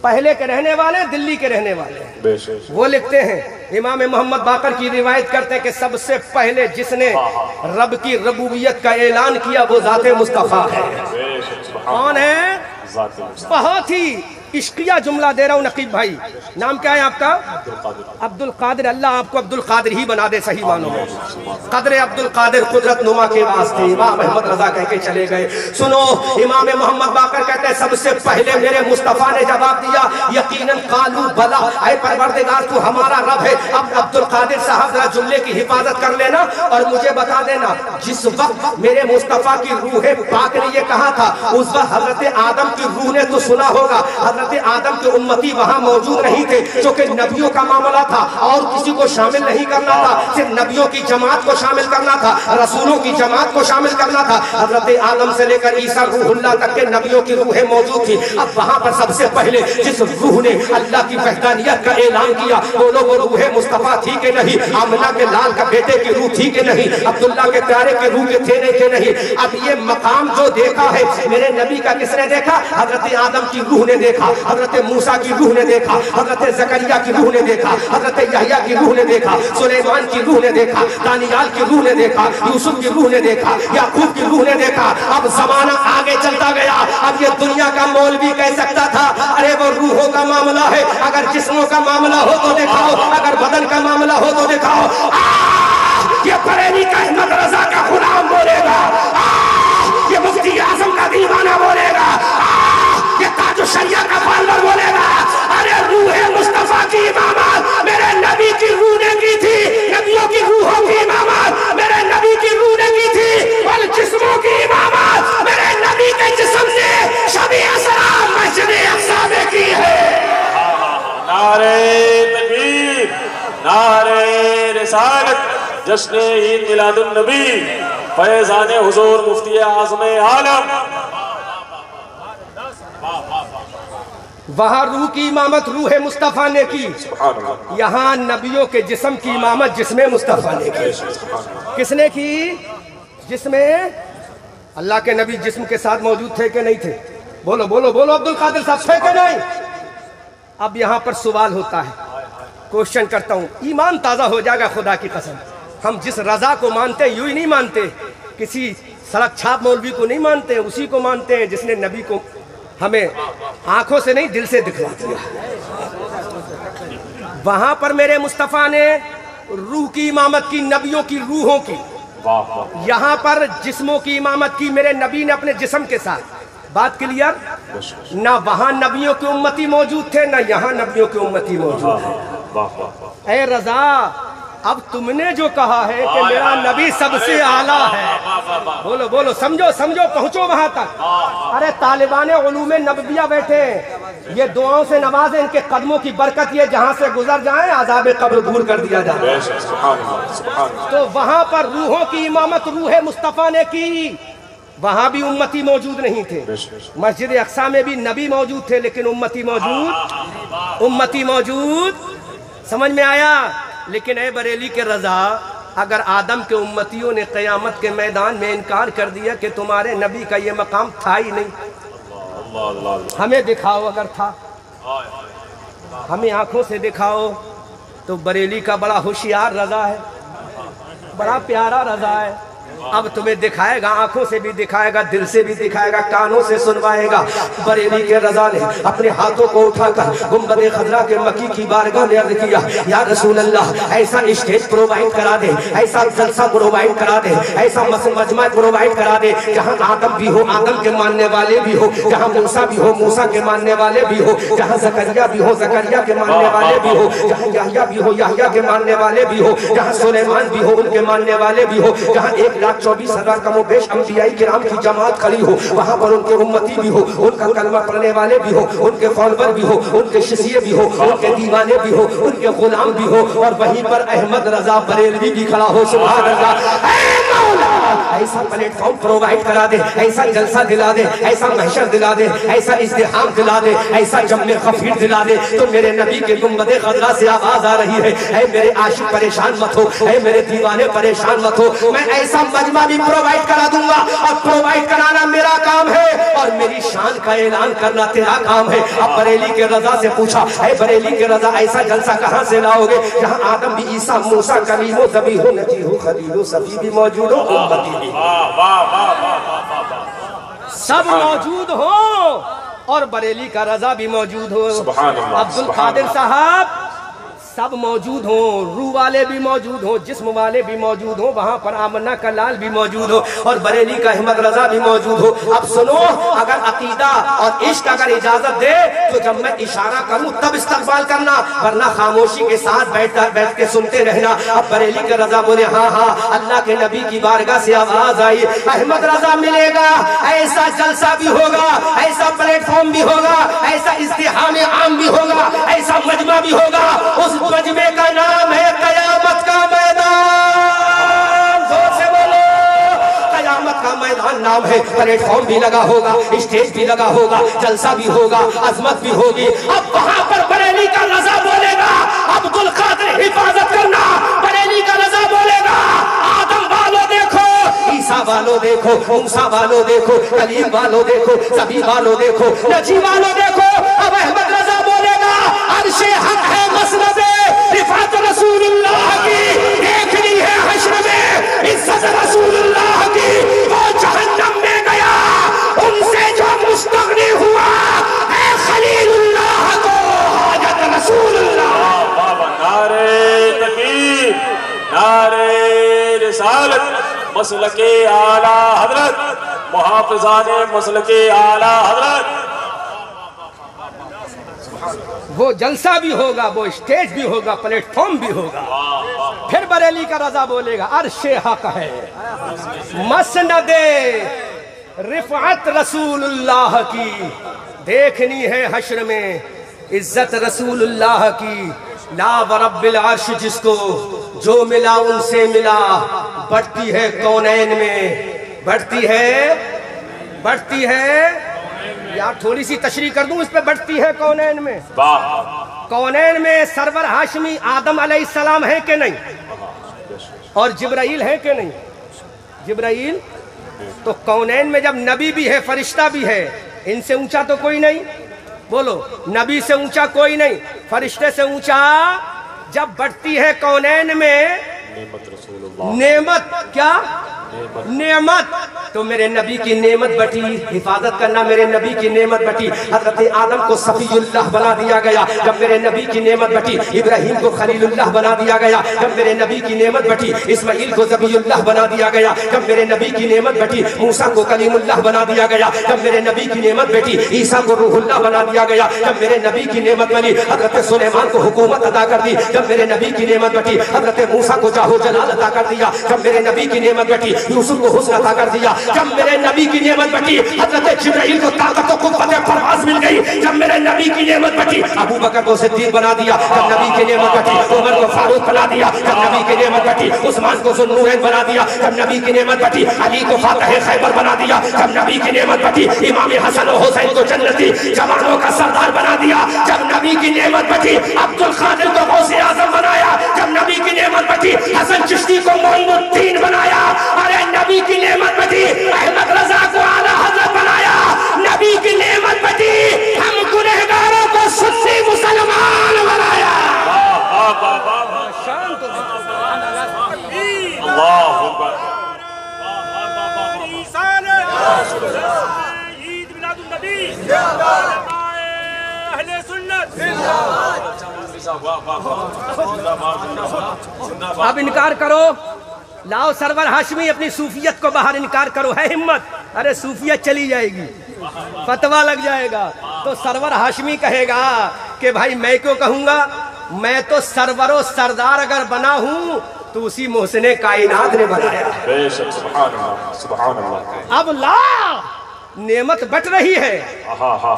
پہلے کے رہنے والے، دلی کے رہنے والے ہیں۔ وہ لکھتے ہیں، امام محمد باقر کی روایت کرتے ہیں کہ سب سے پہلے جس نے رب کی ربوبیت کا اعلان کیا وہ ذات مصطفیٰ ہے۔ کون ہے؟ بہت ہی عشقیہ جملہ دے رہا ہوں نقیب بھائی۔ نام کیا ہے آپ کا؟ عبد القادر۔ اللہ آپ کو عبد القادر ہی بنا دے صحیح معنوں میں۔ قدر عبد القادر قدرت نما کے واسطے امام احمد رضا کہہ کے چلے گئے۔ سنو، امام محمد باقر کہتے ہیں سب سے پہلے میرے مصطفیٰ نے جواب دیا یقیناً قالوا بلا، اے پروردگار تو ہمارا رب ہے۔ اب عبد القادر صاحب ذرا جملے کی حفاظت کر لینا اور مجھے بتا دینا، جس وقت میرے مصطفیٰ کی روح پاک نے یہ کہا تھا اس وقت حضرت آدم کی روح نے تو سنا ہوگا، حضرت آدم کے امتی وہاں موجود نہیں تھے، چونکہ نبیوں کا معاملہ تھا اور کسی کو شامل نہیں کرنا تھا، صرف نبیوں کی جماعت کو شامل کرنا تھا، رسولوں کی جماعت کو شامل کرنا تھا۔ حضرت آدم سے لے کر عیسیٰ روح اللہ تک کے نبیوں کی روحیں موجود تھی۔ اب وہاں پر سب سے پہلے جس روح نے اللہ کی وحدانیت کا اعلان کیا وہ روح مصطفیٰ تھی کہ نہیں، آمنہ کے لال کا بیٹے کی روح تھی کہ نہیں، عبداللہ کے پیارے کے روح کے تھے نہیں کہ نہیں۔ اب یہ مقام جو دیکھا ہے میرے نبی کا کس نے دیکھا؟ حضرت آدم کی روح نے دیکھا, حضرت موسیٰ کی روح نے دیکھا, حضرت زکریا کی روح نے دیکھا, حضرت یحییٰ کی روح نے دیکھا, سلیمان کی روح نے دیکھا, دانیال کی روح نے دیکھا, یوسف کی روح نے دیکھا, یعقوب کی روح نے دیکھا. اب زمانہ آگے چلتا گیا. اب یہ دنیا کا مولوی کہہ سکتا تھا ارے وہ روحوں کا معاملہ ہے, اگر جسموں کا معاملہ ہو تو دکھاؤ, اگر بدن کا معاملہ ہو تو دکھاؤ. یہ بریلی کا احمد رضا کا غلام بولے گا, یہ مفتی اعظم کا دیوانہ بولے گا, یہ تاج الشریعہ کا فالور بولے گا. ارے روح مصطفیٰ کی امامت میرے نبی کی روح نے کی تھی, نبیوں کی روحوں کی امامت میرے نبی کی روح نے کی تھی, اور جسموں کی امامت میرے نبی کے جسم نے شب اسرا مسجد اقصی میں کی ہے. نعرہ تکبیر, نعرہ رسالت, جشن عید میلاد النبی, فیضان حضور مفتی اعظم عالم. وہاں روح کی امامت روح مصطفیٰ نے کی, یہاں نبیوں کے جسم کی امامت جسم مصطفیٰ نے کی. کس نے کی؟ جسم. اللہ کے نبی جسم کے ساتھ موجود تھے کہ نہیں تھے؟ بولو بولو بولو عبد القادر صاحب, تھے کہ نہیں؟ اب یہاں پر سوال ہوتا ہے, کوشچن کرتا ہوں, ایمان تازہ ہو جائے گا خدا کی قسم. ہم جس رضا کو مانتے یوں ہی نہیں مانتے, کسی سڑک چھاپ مولوی کو نہیں مانتے, اسی کو مانتے ہیں جس نے نبی کو ہمیں آنکھوں سے نہیں دل سے دکھلا دیا. وہاں پر میرے مصطفیٰ نے روح کی امامت کی, نبیوں کی روحوں کی. یہاں پر جسموں کی امامت کی میرے نبی نے اپنے جسم کے ساتھ. بات کلیئر؟ نہ وہاں نبیوں کے امتی موجود تھے, نہ یہاں نبیوں کے امتی موجود ہیں. اے رضا, اب تم نے جو کہا ہے کہ میرا نبی سب سے اعلیٰ ہے, بولو بولو, سمجھو سمجھو, پہنچو وہاں تک. ارے طالبان علوم نبویہ بیٹھے ہیں, یہ دعاؤں سے نوازیں, ان کے قدموں کی برکت یہ جہاں سے گزر جائیں عذاب قبر دور کر دیا جائے. تو وہاں پر روحوں کی امامت روح مصطفیٰ نے کی, وہاں بھی امتی موجود نہیں تھے. مسجد اقصی میں بھی نبی موجود تھے لیکن امتی موجود. سمجھ میں آیا؟ لیکن اے بریلی کے رضا, اگر آدم کے امتیوں نے قیامت کے میدان میں انکار کر دیا کہ تمہارے نبی کا یہ مقام تھا ہی نہیں, ہمیں دکھاؤ اگر تھا, ہمیں آنکھوں سے دکھاؤ. تو بریلی کا بڑا ہوشیار رضا ہے, بڑا پیارا رضا ہے. اب تمہیں دکھائے گا, آنکھوں سے بھی دکھائے گا, دل سے بھی دکھائے گا, کانوں سے سنوائے گا. بریلی کے رضا نے اپنے ہاتھوں کو اٹھا کر گنبد خضرا کے مکی کی بارگاہ میں عرض کیا, یا رسول اللہ, ایسا اسٹیج پرووائڈ کرا دے, ایسا جلسہ پرووائڈ کرا دے, ایسا مجمع پرووائڈ کرا دے جہاں آدم بھی ہو, آدم کے ماننے والے بھی ہو, جہاں موسیٰ بھی ہو, موسیٰ کے ماننے والے بھی ہو, جہاں زکریا بھی ہو, زکریا کے ماننے والے بھی ہو, جہاں یحییٰ بھی ہو, یحییٰ کے ماننے والے بھی ہو, جہاں سلیمان بھی ہو, ان کے ماننے والے بھی ہو, جہاں 1,24,000 کم و بیش انبیاء کرام کی جماعت کھڑی ہو, وہاں پر ان کے امتی بھی ہو, ان کا کلمہ پڑھنے والے بھی ہو, ان کے فالور بھی ہو, ان کے شیعہ بھی ہو, ان کے دیوانے بھی ہو, ان کے غلام بھی ہو, اور وہیں پر احمد رضا بریلوی بھی کھڑا ہو. سبحان اللہ. اے مولا, ایسا پلیٹ فارم پرووائڈ کرا دے, ایسا جلسہ دلا دے, ایسا محشر دلا دے, ایسا ازدحام دلا دے, ایسا جمع خفیر دلا دے. تو میرے نبی کے گنبد خضرا سے آواز آ رہی ہے, اے میرے عاشق پریشان مت ہو, اے میرے دیوانے پریشان مت ہو, میں ایسا مجمع بھی پرووائڈ کرا دوں گا, اور پرووائڈ کرانا میرا کام ہے, اور میری شان کا اعلان کرنا تیرا کام ہے. اب بریلی کے رضا سے پوچھا, اے بریلی کے رضا, ایسا جلسہ کہاں سے لاؤ گے جہاں آدم بھی, عیسیٰ, موسیٰ, کلیم و ذبیح و نجیح و خلیل و صفی بھی موجود ہو, امتی بھی سب موجود ہو, اور بریلی کا رضا بھی موجود ہو, عبد القادر صاحب سب موجود ہوں, روح والے بھی موجود ہوں, جسم والے بھی موجود ہوں, وہاں پر آمنہ کا لال بھی موجود ہو, اور بریلی کا احمد رضا بھی موجود ہو. اب سنو, اگر عقیدہ اور عشق اگر اجازت دے تو جب میں اشارہ کروں تب استقبال کرنا, ورنہ خاموشی کے ساتھ بیٹھ کے سنتے رہنا. اب بریلی کے رضا بولے, ہاں ہاں, اللہ کے نبی کی بارگاہ سے آواز آئی, احمد رضا ملے گا, ایسا جلسہ بھی ہوگا, ایسا پلیٹ فارم بھی ہوگا, ایسا ازدحام عام بھی ہوگا, ایسا مجمع بھی ہوگا. اس مجمع کا نام ہے قیامت کا میدان. زور سے بولو, قیامت کا میدان نام ہے. پلیٹ فارم بھی لگا ہوگا, اسٹیج بھی لگا ہوگا, جلسہ بھی ہوگا, عظمت بھی ہوگی. اب وہاں پر بریلی کا رضا بولے گا, عبد القادر حفاظت کرنا, بریلی کا رضا بولے گا, آدم والو دیکھو, عیسیٰ والو دیکھو، موسیٰ والو دیکھو، کلیم والو دیکھو، سبھی والو دیکھو، نجی والو دیکھو. اب احمد رضا بولے گا عرش حق ہے مسند رفعت رسول اللہ کی، دیکھنی ہے حشر میں عزت رسول اللہ کی. وہ جہنم میں گیا ان سے جو مستغنی ہوا، اے خلیل اللہ کو حاجت رسول اللہ. بابا نعرہ تکبیر، نعرہ رسالت، مسلک اعلیٰ حضرت، محافظان مسلک اعلیٰ حضرت. وہ جلسہ بھی ہوگا، وہ اسٹیج بھی ہوگا، پلیٹ فارم بھی ہوگا. پھر بریلی کا رضا بولے گا عرش حق ہے مسند رفعت رسول اللہ کی، دیکھنی ہے حشر میں عزت رسول اللہ کی. لا ورب العرش جس کو جو ملا ان سے ملا، بڑھتی ہے کونین میں، بڑھتی ہے یار تھوڑی سی تشریح کر دوں اس پہ. بڑھتی ہے کونین میں، کونین میں سرور ہاشمی آدم علیہ السلام ہے کہ نہیں، اور جبرائیل ہے کہ نہیں؟ جبرائیل تو کونین میں جب نبی بھی ہے فرشتہ بھی ہے، ان سے اونچا تو کوئی نہیں. بولو نبی سے اونچا کوئی نہیں، فرشتے سے اونچا. جب بڑھتی ہے کونین میں نعمت، کیا نعمت، تو میرے نبی کی نعمت بٹی. حفاظت کرنا، میرے نبی کی نعمت بٹی. حضرت آدم کو صفی اللہ بنا دیا گیا جب میرے نبی کی نعمت بٹی. ابراہیم کو خلیل اللہ بنا دیا گیا جب میرے نبی کی نعمت بٹی. اسماعیل کو ذبیح اللہ بنا دیا گیا جب میرے نبی کی نعمت بٹی. موسیٰ کو کلیم اللہ بنا دیا گیا جب میرے نبی کی نعمت بٹی. عیسیٰ کو روح اللہ بنا دیا گیا جب میرے نبی کی نعمت بنی. حضرت سلیمان کو حکومت عطا کر دی جب میرے نبی کی نعمت بٹی. حضرت موسیٰ کو جاہ و جلال عطا کر دیا جب میرے نبی کی نعمت بٹی. یوسف کو حسن عطا کر دیا جب میرے نبی کی نعمت بٹی. حضرت جبرائیل کو طاقت و قوت پرواز مل گئی جب میرے نبی کی نعمت بٹی. ابو بکر کو صدیق بنا دیا جب نبی کی نعمت بٹی. عمر کو فاروق بنا دیا جب نبی کی نعمت بٹی. عثمان کو ذو النورین بنا دیا جب نبی کی نعمت بٹی. علی کو فاتح خیبر بنا دیا جب نبی کی نعمت بٹی. امام حسن و حسین کو جنتی جوانوں کا سردار بنا دیا جب نبی کی نعمت بٹی. عبد القادر کو غوث اعظم بنایا جب نبی کی نعمت بٹی. حسن چشتی کو معین الدین بنایا، ارے نبی کی نعمت بٹی. احمد رضا کو اعلیٰ حضرت بنایا، نبی کی نعمت بٹی. ہم گنہگاروں کو سنی مسلمان بنایا. اللہ اکبر. عید میلاد النبی، اہل سنت. اب انکار کرو، لاؤ سرور ہاشمی اپنی صوفیت کو باہر انکار کرو. ہے ہمت؟ ارے صوفیت چلی جائے گی، فتویٰ لگ جائے گا. تو سرور ہاشمی کہے گا کہ بھائی میں کیوں کہوں گا، میں تو سرور و سردار اگر بنا ہوں تو اسی محسن کائنات نے بنایا. بے شک، سبحان اللہ، سبحان اللہ. اب لا نعمت بٹ رہی ہے،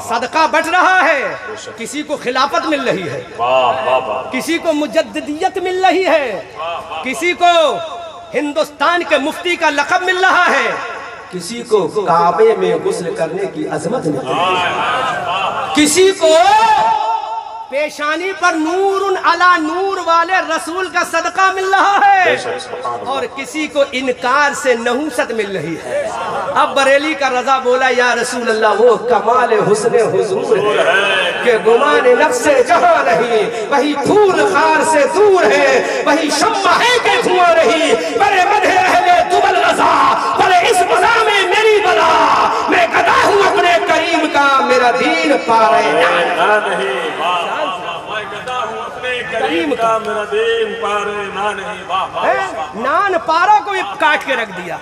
صدقہ بٹ رہا ہے. کسی کو خلافت مل رہی ہے، کسی کو مجددیت مل رہی ہے، کسی کو ہندوستان کے مفتی کا لقب مل رہا ہے، کسی کو کعبے میں غسل کرنے کی عظمت مل رہی ہے، کسی کو پیشانی پر نور علی نور والے رسول کا صدقہ مل رہا ہے، اور کسی کو انکار سے نحوست مل رہی ہے. اب بریلی کا رضا بولا یا رسول اللہ وہ کمال حسن حضور ہے کہ گمان نفس سے جہاں نہیں، وہی پھول خار سے دور ہے، وہی شمع ہے کہ دھواں رہی. بڑے مدح اہل دبل رضا، بڑے اس بلا میں میری بلا، میں گدا ہوں اپنے کریم کا، میرا دین پارے نہیں. کریم کا میرا دین پارے نہ نہیں. نان پارا کو کاٹ کے رکھ دیا.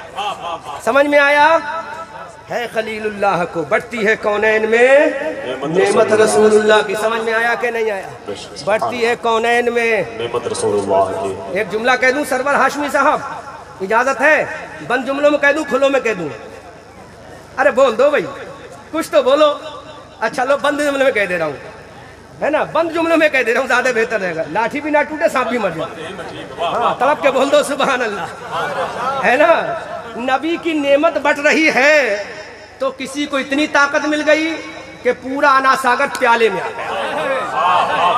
سمجھ میں آیا؟ ہے خلیل اللہ کو بڑھتی ہے کونین میں نعمت رسول اللہ کی. سمجھ میں آیا کہ نہیں آیا؟ بڑھتی ہے کونین میں نعمت رسول اللہ کی. ایک جملہ کہہ دوں سرور ہاشمی صاحب، اجازت ہے؟ بند جملوں میں کہہ دوں کھلوں میں کہہ دوں؟ ارے بول دو بھائی، کچھ تو بولو. اچھا لو بند جملے میں کہہ دے رہا ہوں، ہے نا، بند جملوں میں کہہ دے رہا ہوں، زیادہ بہتر رہے گا. لاٹھی بھی نہ ٹوٹے، سانپ بھی مر جائے. ہاں تڑپ کے بول دو سبحان اللہ، ہے نا. نبی کی نعمت بٹ رہی ہے تو کسی کو اتنی طاقت مل گئی کہ پورا انا ساگر پیالے میں آ گیا.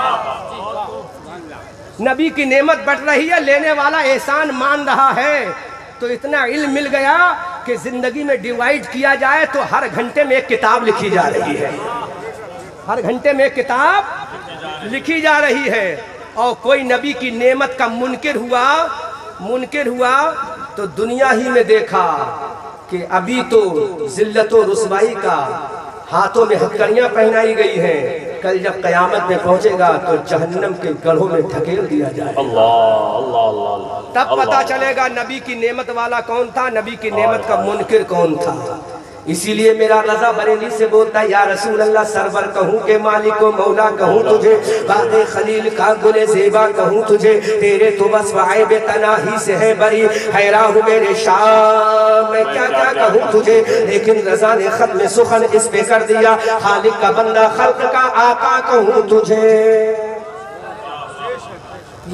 نبی کی نعمت بٹ رہی ہے، لینے والا احسان مان رہا ہے تو اتنا علم مل گیا کہ زندگی میں ڈیوائیڈ کیا جائے تو ہر گھنٹے میں ایک کتاب لکھی جا رہی ہے، ہر گھنٹے میں ایک کتاب لکھی جا رہی ہے، اور کوئی نبی کی نعمت کا منکر ہوا تو دنیا ہی میں دیکھا کہ ابھی تو ذلت و رسوائی کا ہاتھوں میں ہتھکڑیاں پہنائی گئی ہیں، کل جب قیامت میں پہنچے گا تو جہنم کے گڑھوں میں ڈھکیل دیا جائے گا، تب پتا چلے گا نبی کی نعمت والا کون تھا، نبی کی نعمت کا منکر کون تھا۔ اسی لیے میرا رضا بریلی سے بولتا ہے، یا رسول اللہ سرور کہوں کہ مالک و مولا کہوں تجھے، باغ خلیل کا گل زیبا کہوں تجھے، تیرے تو بس وعیب تناہی سے ہے بری، حیران ہوں میرے شاہ میں کیا کیا کہوں تجھے، لیکن رضا نے ختم سخن اس پہ کر دیا، خالق کا بندہ خلق کا آقا کہوں تجھے۔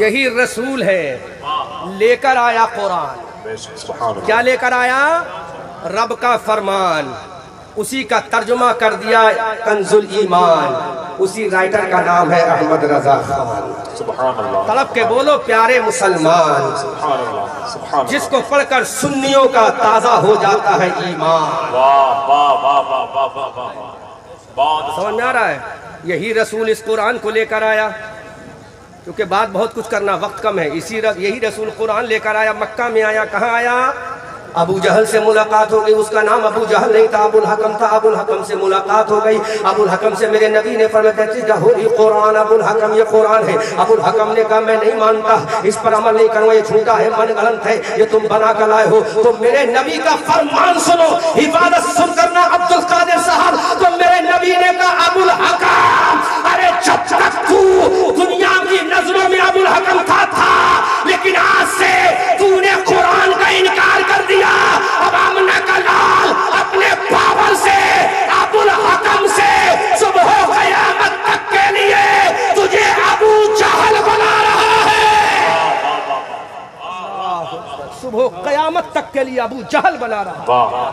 یہی رسول ہے، لے کر آیا قرآن، کیا لے کر آیا؟ رب کا فرمان، اسی کا ترجمہ کر دیا کنز الایمان، اسی رائٹر کا نام ہے احمد رضا خان۔ طلب کے بولو پیارے مسلمان، جس کو پڑھ کر سنیوں کا تازہ ہو جاتا ہے ایمان۔ سمجھ میں آ رہا ہے؟ یہی رسول اس قرآن کو لے کر آیا، کیونکہ بات بہت کچھ کرنا، وقت کم ہے، یہی رسول قرآن لے کر آیا، مکہ میں آیا، کہاں آیا؟ ابو جہل سے ملاقات ہو گئی، اس کا نام ابو جہل نہیں تھا، ابو الحکم تھا، ابو الحکم سے ملاقات ہو گئی، ابو الحکم سے میرے نبی نے فرمایا یہ قرآن ابو الحکم یہ قرآن ہے، ابو الحکم نے کہا میں نہیں مانتا، اس پر عمل نہیں کروں، یہ جھوٹا ہے، من غلط ہے، یہ تم بنا کر لائے ہو، تو میرے نبی کا فرمان سنو، حفاظت سن کرنا عبد القادر صاحب، تو میرے نبی نے کہا ابو الحکم ارے جب تک تو دنیا کی نظروں میں ابو الحکم تھا، لیکن آج سے تو نے قرآن کا انکار کر دیا، اب آمنہ کا لال اپنے پاور سے ابو الحکم سے صبح قیامت تک کے لیے تجھے ابو جہل بنا رہا ہے، صبح قیامت تک کے لیے ابو جہل بنا رہا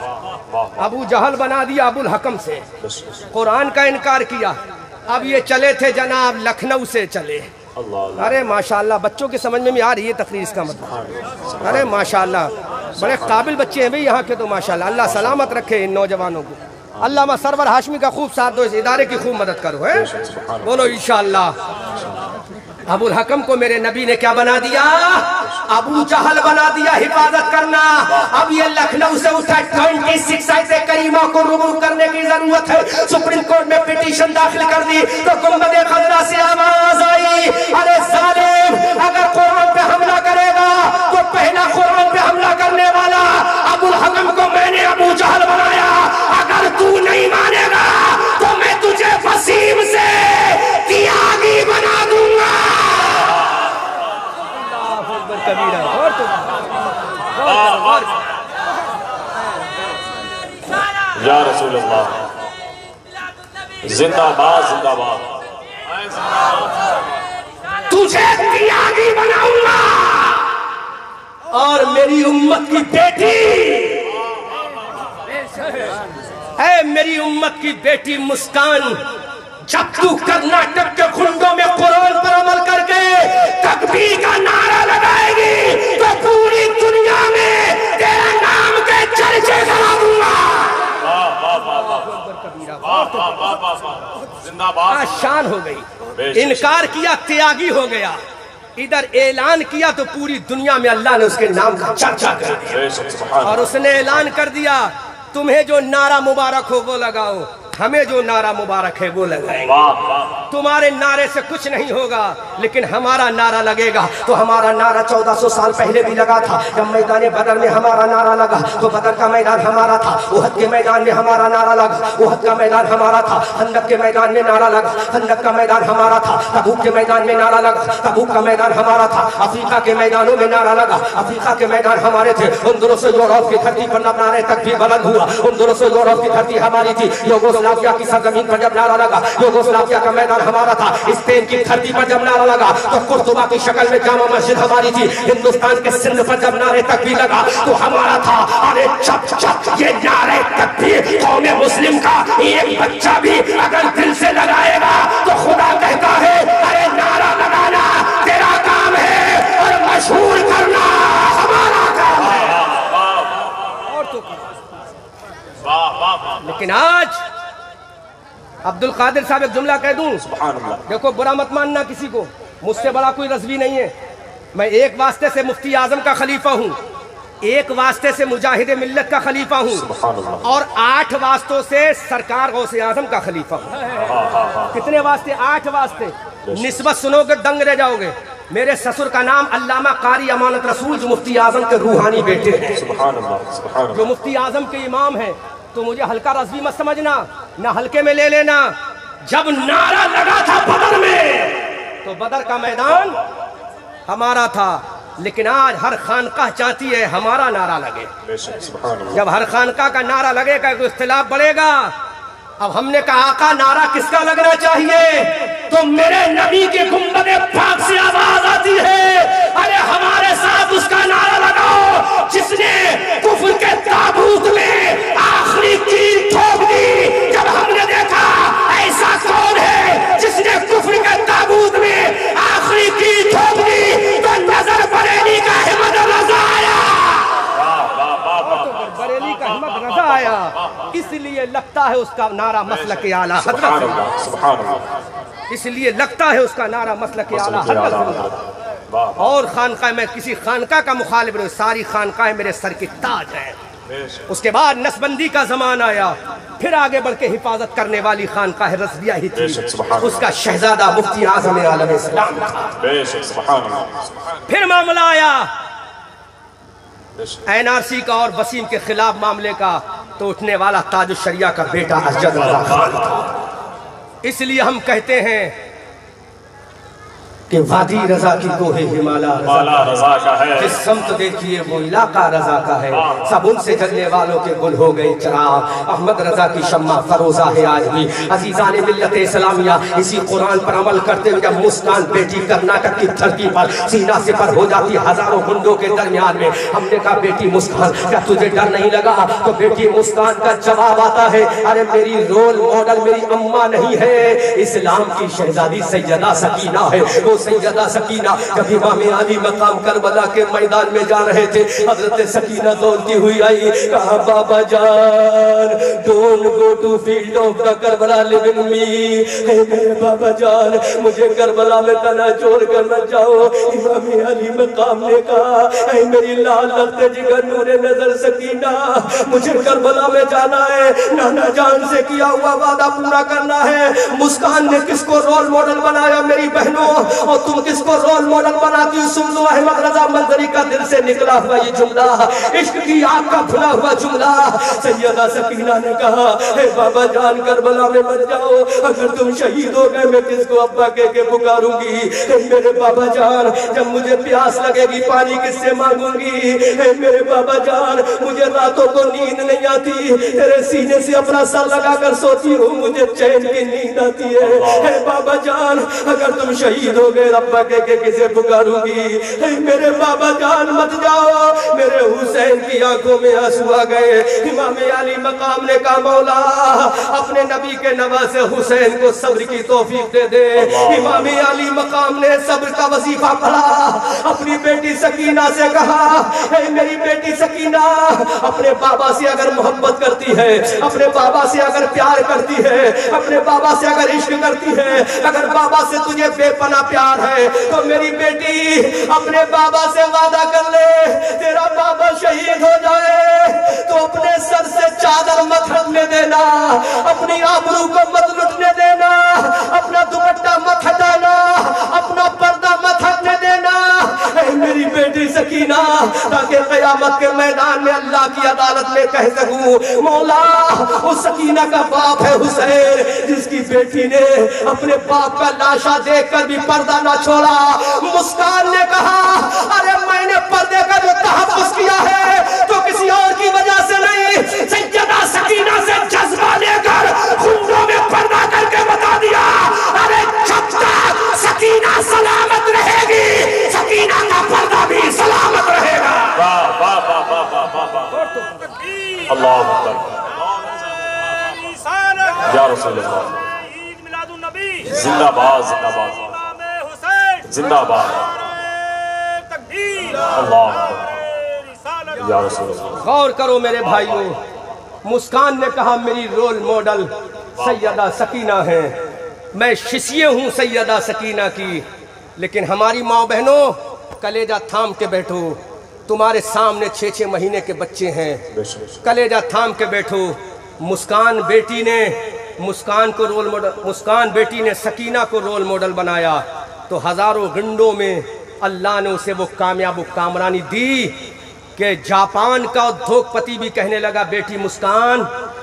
ہے، ابو جہل بنا دیا ابو الحکم سے، قرآن کا انکار کیا۔ اب یہ چلے تھے جناب لکھنؤ سے چلے، ارے ماشاءاللہ بچوں کے سمجھ میں آ رہی ہے تقریر اس کا مطلب، ارے ماشاءاللہ بڑے قابل بچے ہیں بھئی یہاں کے، تو ماشاءاللہ اللہ سلامت رکھے ان نوجوانوں کو، علامہ سرور ہاشمی کا خوب ساتھ دو، اس ادارے کی خوب مدد کرو ہے، بولو انشاءاللہ۔ ابو الحکم کو میرے نبی نے کیا بنا دیا؟ ابو جہل بنا دیا، حفاظت کرنا۔ اب یہ لکھنؤ سے اٹھا 26 آیت کریمہ کو ربو کرنے کی ضرورت ہے، سپریم کورٹ میں پیٹیشن داخل کر دی تو گنبد خضرا سے آواز آئی، ارے ظالم اگر قرآن پہ حملہ کرے گا تو پہلا قرآن پہ حملہ کرنے والا ابو الحکم کو میں نے ابو جہل بنایا، اگر تو نہیں مانے گا تو میں تجھے وسیم سے تیاگی بنا دوں گا۔ یا رسول اللہ زندہ باد زندہ باد، تجھے تیاگی بناؤں گا، اور میری امت کی بیٹی اے میری امت کی بیٹی مسکان، جب تو کرناٹک کے خنڈوں میں قرآن پر عمل کر کے تکبیر کا نعرہ لگائے گی تو پوری دنیا میں تیرے نام کے چرچے کرا دوں گا۔ شان ہو گئی، انکار کیا تیاگی ہو گیا، ادھر اعلان کیا تو پوری دنیا میں اللہ نے اس کے نام کا چرچا کر دیا، اور اس نے اعلان کر دیا تمہیں جو نعرہ مبارک ہو وہ لگاؤ، ہمیں جو نعرہ مبارک ہے وہ لگائیں گے، تمہارے نعرے سے کچھ نہیں ہوگا لیکن ہمارا نعرہ لگے گا۔ تو ہمارا نعرہ 1400 سال پہلے بھی لگا تھا، جب میدان بدر میں ہمارا نعرہ لگا تو بدر کا میدان ہمارا تھا، احد کے میدان میں ہمارا نعرہ لگا، احد کا میدان ہمارا تھا، خندق کے میدان میں نعرہ لگا، خندق کا میدان ہمارا تھا، تبوک کے میدان میں نعرہ لگا، تبوک کا میدان ہمارا تھا، افریقہ کے میدانوں میں نعرہ لگا، افریقہ کے میدان ہمارے تھے، اندلس و یورپ کی دھرتی پر نعرہ تکبیر بلند ہوا، اندلس و یورپ کی دھرتی ہماری تھی، یوگوسلاویا کی سرزمین پر جب نعرہ لگا، یوگوسلاویا کا میدان ہمارا تھا، اسپین کی دھرتی پر جب نعرہ لگا تو قرطبہ کی شکل میں جامع مسجد ہماری تھی، ہندوستان کے سندھ پر جب نعرہ تکبیر لگا تو ہمارا تھا۔ ارے چپ یہ نعرہ تکبیر قوم مسلم کا ایک بچہ بھی اگر دل سے لگائے گا تو خدا کہتا ہے ارے نعرہ لگانا تیرا کام ہے اور مشہور کرنا ہمارا کام ہے۔ اور تو عبد القادر صاحب ایک جملہ کہہ دوں؟ سبحان اللہ. دیکھو برا مت ماننا کسی کو، مجھ سے بڑا کوئی رضوی نہیں ہے. میں ایک واسطے سے مفتی اعظم کا خلیفہ ہوں، ایک واسطے سے مجاہد ملت کا خلیفہ ہوں، سبحان اللہ. اور 8 واسطوں سے سرکار غوث اعظم کا خلیفہ ہوں. کتنے واسطے؟ 8 واسطے. نسبت سنو گے دنگ رہ جاؤ گے. میرے سسر کا نام علامہ قاری امانت رسول جو مفتی اعظم کے روحانی بیٹے ہیں، سبحان اللہ. سبحان جو اللہ. مفتی اعظم کے امام ہیں. تو مجھے ہلکا رضوی مت سمجھنا، نہ ہلکے میں لے لینا. جب نعرہ لگا تھا بدر میں تو بدر کا میدان ہمارا تھا، لیکن آج ہر خانقاہ چاہتی ہے ہمارا نعرہ لگے. بے شک. سبحان اللہ. جب ہر خانقاہ کا نعرہ لگے گا تو اختلاف بڑھے گا. اب ہم نے کہا آقا نعرہ کس کا لگنا چاہیے؟ تو میرے نبی کے گنبد پاک سے آواز آتی ہے، ارے ہمارے ساتھ اس کا نعرہ لگاؤ جس نے کفر کے تابوت میں آخری کیل ٹھوک دی. جب ہم نے دیکھا ایسا کون ہے جس نے کفر کے تابوت میں آخری کیل ٹھوک دی، تو نظر بریلی کا احمد رضا آیا. بریلی کا احمد رضا آیا. اس لیے لگتا ہے اس کا نعرہ مسلک اعلیٰ سبحان حضرت، اللہ. سبحان اللہ. اس لیے لگتا ہے اس کا نعرہ مسلک اعلیٰ حضرت. اور خانقاہ میں کسی خانقاہ کا مخالف نہیں، ساری خانقاہ میرے سر کی تاج ہے. اس کے بعد نسبندی کا زمان آیا، پھر آگے بڑھ کے حفاظت کرنے والی خانقاہ رضویہ ہی تھی. اس کا شہزادہ مفتی اعظم عالم اسلام تھا. بے شک. سبحان اللہ. پھر معاملہ آیا NRC کا اور وسیم کے خلاف معاملے کا، تو اٹھنے والا تاج الشریعہ کا بیٹا اسجد رضا خان تھا. اس لیے ہم کہتے ہیں کہ وادی رضا کی کوہ ہمالا رضا کا ہے، جس سمت دیکھیے وہ علاقہ رضا کا ہے. سب ان سے جلنے والوں کے گل ہو گئے چراغ. احمد رضا کی شمع فروزہ ہے آج بھی. عزیزان ملت اسلامیہ اسی قرآن پر عمل کرتے ہوئے جب مسکان بیٹی کرناٹک کی دھرتی پر سینہ سے پر ہو جاتی ہزاروں گنڈوں کے درمیان میں، ہم نے کہا بیٹی مسکان کیا تجھے ڈر نہیں لگا؟ تو بیٹی مسکان کا جواب آتا ہے، ارے میری رول ماڈل میری اماں نہیں ہے، اسلام کی شہزادی سیدہ سکینہ ہے. وہ سیدہ سکینہ جب امام علی مقام کربلا کے میدان میں جا رہے تھے، حضرت سکینہ دوڑتی ہوئی آئی، کہا بابا جان don't go to field of the Karbala leave in me. اے میرے بابا جان مجھے کربلا میں تنہا چھوڑ کر مت جاؤ. امام علی مقام نے کہا، اے میری لال لگتے جگر نور نظر سکینہ، مجھے کربلا میں جانا ہے، نانا جان سے کیا ہوا وعدہ پورا کرنا ہے. مسکان نے کس کو رول ماڈل بنایا میری بہنوں، اور تم کس کو رول ماڈل بناتی ہو؟ سن لو احمد رضا منظری کا دل سے نکلا ہوا یہ جملہ، عشق کی آگ کا پھلا ہوا جملہ. سیدہ سکینہ نے کہا، اے بابا جان کربلا میں مت جاؤ، اگر تم شہید ہو گئے میں کس کو ابا کہہ کے پکاروں گی؟ اے میرے بابا جان جب مجھے پیاس لگے گی پانی کس سے مانگوں گی؟ اے میرے بابا جان مجھے راتوں کو نیند نہیں آتی، تیرے سینے سے اپنا سر لگا کر سوتی ہوں، مجھے چین کی نیند آتی ہے. اے بابا جان اگر تم شہید ہو گئے ابا کہہ کے کسے پکاروں گی؟ اے میرے بابا جان مت جاؤ. میرے حسین کی آنکھوں میں آنسو آ گئے. امام علی مقام نے کہا مولا اپنے نبی کے نواسے حسین کو صبر کی توفیق دے دے. امام علی مقام نے صبر کا وظیفہ پڑھا. اپنی بیٹی سکینہ سے کہا، اے میری بیٹی سکینہ اپنے بابا سے اگر محبت کرتی ہے، اپنے بابا سے اگر پیار کرتی ہے، اپنے بابا سے اگر عشق کرتی ہے، اگر بابا سے تجھے بے پناہ پیار ہے، تو میری بیٹی اپنے بابا سے وعدہ کر لے، تیرا بابا شہید ہو جائے تو اپنے سر سے چادر مت ہٹنے دینا، اپنی آبرو کو مت لٹنے دینا، اپنا دوپٹہ مت ہٹانا، اپنا پردہ مت ہٹنے دینا. اے میری بیٹی سکینہ تاکہ قیامت کے میدان میں اللہ کی عدالت میں کہہ سکوں مولا اس سکینہ کا باپ ہے حسین جس کی بیٹی نے اپنے باپ کا لاشا دیکھ کر بھی پردہ نہ چھوڑا. مسکان نے کہا، ارے میں نے پردے کا جو تحفظ کیا ہے تو کسی اور کی وجہ سے نہیں، سیدہ سکینہ سے جذبہ لے کر خونوں میں پردہ کر کے بتا دیا، ارے جب تک سکینہ سلامت رہے گی سکینہ کا پردہ بھی سلامت رہے گا. واہ واہ واہ واہ واہ واہ. اللہ اکبر. یا رسول اللہ. زندہ باد زندہ باد زندہ باد. اللہ اکبر. یا رسول اللہ. غور کرو میرے بھائیوں، مسکان نے کہا میری رول ماڈل سیدہ سکینہ ہیں، میں ششیہ ہوں سیدہ سکینہ کی، لیکن ہماری ماں بہنوں کلیجہ تھام کے بیٹھو، تمہارے سامنے 6 مہینے کے بچے ہیں، کلیجہ تھام کے بیٹھو۔ مسکان بیٹی نے سکینہ کو رول ماڈل بنایا تو ہزاروں گنڈوں میں اللہ نے اسے وہ کامیاب و کامرانی دی کہ جاپان کا ادھوگ پتی بھی کہنے لگا بیٹی مسکان،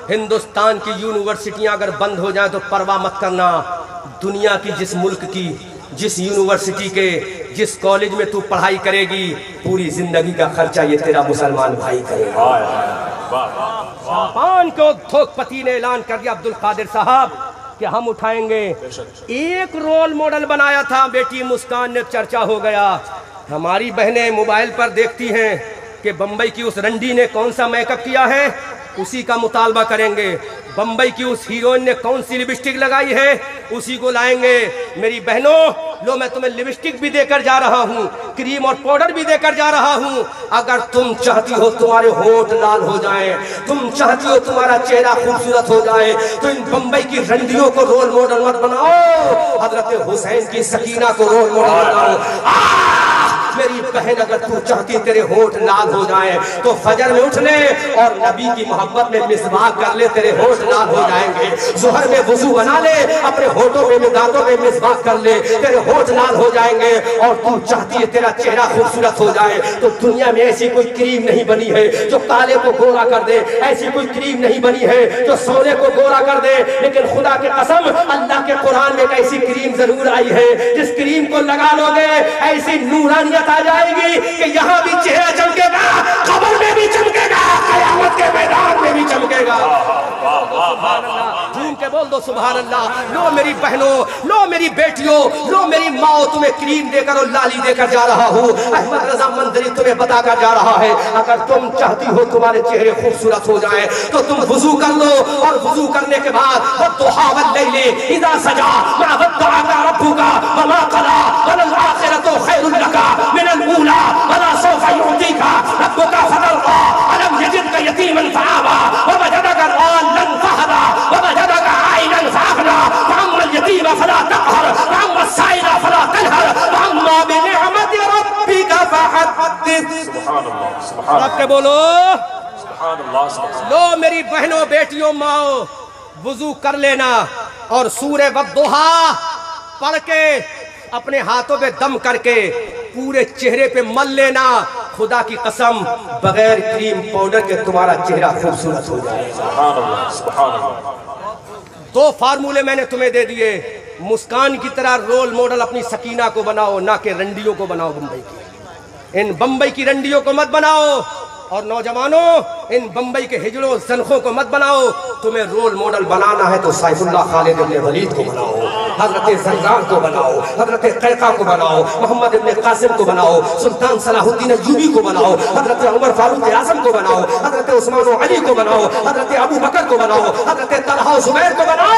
ہندوستان کی یونیورسٹیاں اگر بند ہو جائیں تو پرواہ مت کرنا، دنیا کی جس ملک کی جس یونیورسٹی کے جس کالج میں تو پڑھائی کرے گی پوری زندگی کا خرچہ یہ تیرا مسلمان بھائی کرے گا۔ جاپان کے ادھوگ پتی نے اعلان کر دیا عبدالقادر صاحب کہ ہم اٹھائیں گے۔ ایک رول ماڈل بنایا تھا بیٹی مسکان نے، چرچا ہو گیا۔ ہماری بہنیں موبائل پر دیکھتی ہیں کہ بمبئی کی اس رنڈی نے کون سا میک اپ کیا ہے، اسی کا مطالبہ کریں گے۔ بمبئی کی اس ہیروئن نے کون سی لپسٹک لگائی ہے، اسی کو لائیں گے۔ میری بہنوں لو، میں تمہیں لپسٹک بھی دے کر جا رہا ہوں، کریم اور پاؤڈر بھی دے کر جا رہا ہوں۔ اگر تم چاہتی ہو تمہارے ہونٹ لال ہو جائیں، تم چاہتی ہو تمہارا چہرہ خوبصورت ہو جائے، تو ان بمبئی کی رنڈیوں کو رول ماڈل مت بناؤ، حضرت حسین کی سکینہ کو رول ماڈل بناؤ۔ میری بہن اگر تو چاہتی تیرے ہونٹ لال ہو جائیں تو فجر میں اٹھ لے اور نبی کی محبت میں مسواک کر لے، تیرے ہونٹ لال ہو جائیں گے۔ ظہر میں وضو بنا لے، اپنے ہونٹوں میں دانتوں میں مسواک کر لے، تیرے ہونٹ لال ہو جائیں گے۔ اور تو چاہتی ہے تیرا چہرہ خوبصورت ہو جائے تو دنیا میں ایسی کوئی کریم نہیں بنی ہے جو کالے کو گورا کر دے، ایسی کوئی کریم نہیں بنی ہے جو سونے کو گورا کر دے، لیکن خدا کے قسم اللہ کے قرآن میں ایک ایسی کریم ضرور آئی ہے جس کریم کو لگا لو گے ایسی نورانیت آ جائے گی کہ یہاں بھی چہرہ چمکے گا، قبر میں بھی چمکے گا، قیامت کے میدان میں بھی چمکے گا۔ جھوم کے بول دو سبحان اللہ۔ لو میری بہنوں، لو میری بیٹیوں، لو میری ماں، تمہیں کریم دے کر اور لالی دے کر جا رہا ہوں۔ احمد رضا منظری تمہیں بتا کر جا رہا ہے اگر تم چاہتی ہو تمہارے چہرے خوبصورت ہو جائیں تو تم وضو کر لو، اور وضو کرنے کے بعد وَالضُّحَىٰ وَاللَّيْلِ إِذَا سَجَىٰ مَا وَدَّعَكَ رَبُّكَ وَمَا قَلَىٰ وَلَلْآخِرَةُ خَيْرٌ لَكَ مِنَ الْأُولَىٰ وَلَسَوْفَ يُعْطِيكَ رَبُّكَ فَتَرْضَىٰ أَلَمْ يَجِدْكَ يَتِيمًا فَآوَىٰ وَوَجَدَكَ ضَالًّا فَهَدَىٰ وَوَجَدَكَ عَائِلًا فَأَغْنَىٰ فَأَمَّا الْيَتِيمَ فَلَا تَقْهَرْ وَأَمَّا السَّائِلَ فَلَا تَنْهَرْ وَأَمَّا بِنِعْمَةِ رَبِّكَ فَحَدِّثْ۔ رب کے بولو لو میری بہنوں، بیٹیوں، ماؤں، وضو کر لینا اور سورہ والضحیٰ پڑھ کے اپنے ہاتھوں پہ دم کر کے پورے چہرے پہ مل لینا۔ خدا کی قسم بغیر کریم پاؤڈر کے تمہارا چہرہ خوبصورت ہو جائے۔ دو فارمولے میں نے تمہیں دے دیے، مسکان کی طرح رول ماڈل اپنی سکینہ کو بناؤ، نہ کہ رنڈیوں کو بناؤ بمبئی کی۔ ان بمبئی کی رنڈیوں کو مت بناؤ، اور نوجوانوں ان بمبئی کے ہجڑوں زنخوں کو مت بناؤ۔ تمہیں رول ماڈل بنانا ہے تو سیف اللہ خالد ابن ولید کو بناؤ، حضرت زرگان کو بناؤ، حضرت قیقہ کو بناؤ، محمد ابن قاسم کو بناؤ، سلطان صلاح الدین ایوبی کو بناؤ، حضرت عمر فاروق اعظم کو بناؤ، حضرت عثمان و علی کو بناؤ، حضرت ابو بکر کو بناؤ، حضرت طلحہ و زبیر کو بناؤ۔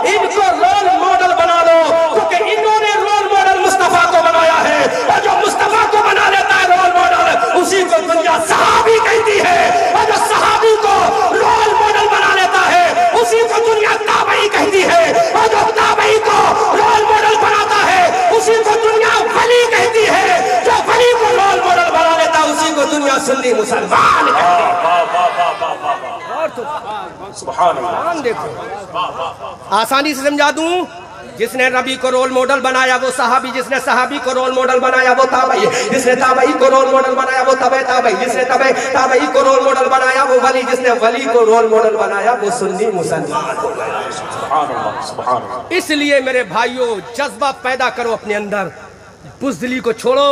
ان کو رول ماڈل بنا لو، کیونکہ انہوں نے رول ماڈل مصطفیٰ کو بنایا ہے، اور جو مصطفیٰ کو بنا لیتا ہے رول ماڈل اسی کو دنیا صحابی کہتی ہے، اور جو صحابی کو رول ماڈل بنا لیتا ہے اسی کو دنیا تابعی کہتی ہے، اور جو تابعی کو رول ماڈل بناتا ہے اسی کو دنیا ولی کہتی ہے، جو ولی کو رول ماڈل بنا لیتا ہے اسی کو دنیا سنی مسلمان کہتی ہے۔ اور تو سبحان اللہ دیکھو، آسانی سے سمجھا دوں، جس نے نبی کو رول ماڈل بنایا وہ صحابی، جس نے صحابی کو رول ماڈل بنایا وہ تابعی، جس نے تابعی کو رول ماڈل بنایا وہ تابعی، جس نے تابعی کو رول ماڈل بنایا وہ ولی، جس نے ولی کو رول ماڈل بنایا وہ سنی مسلمان ہو گیا۔ اس لیے میرے بھائیوں جذبہ پیدا کرو اپنے اندر، بزدلی کو چھوڑو،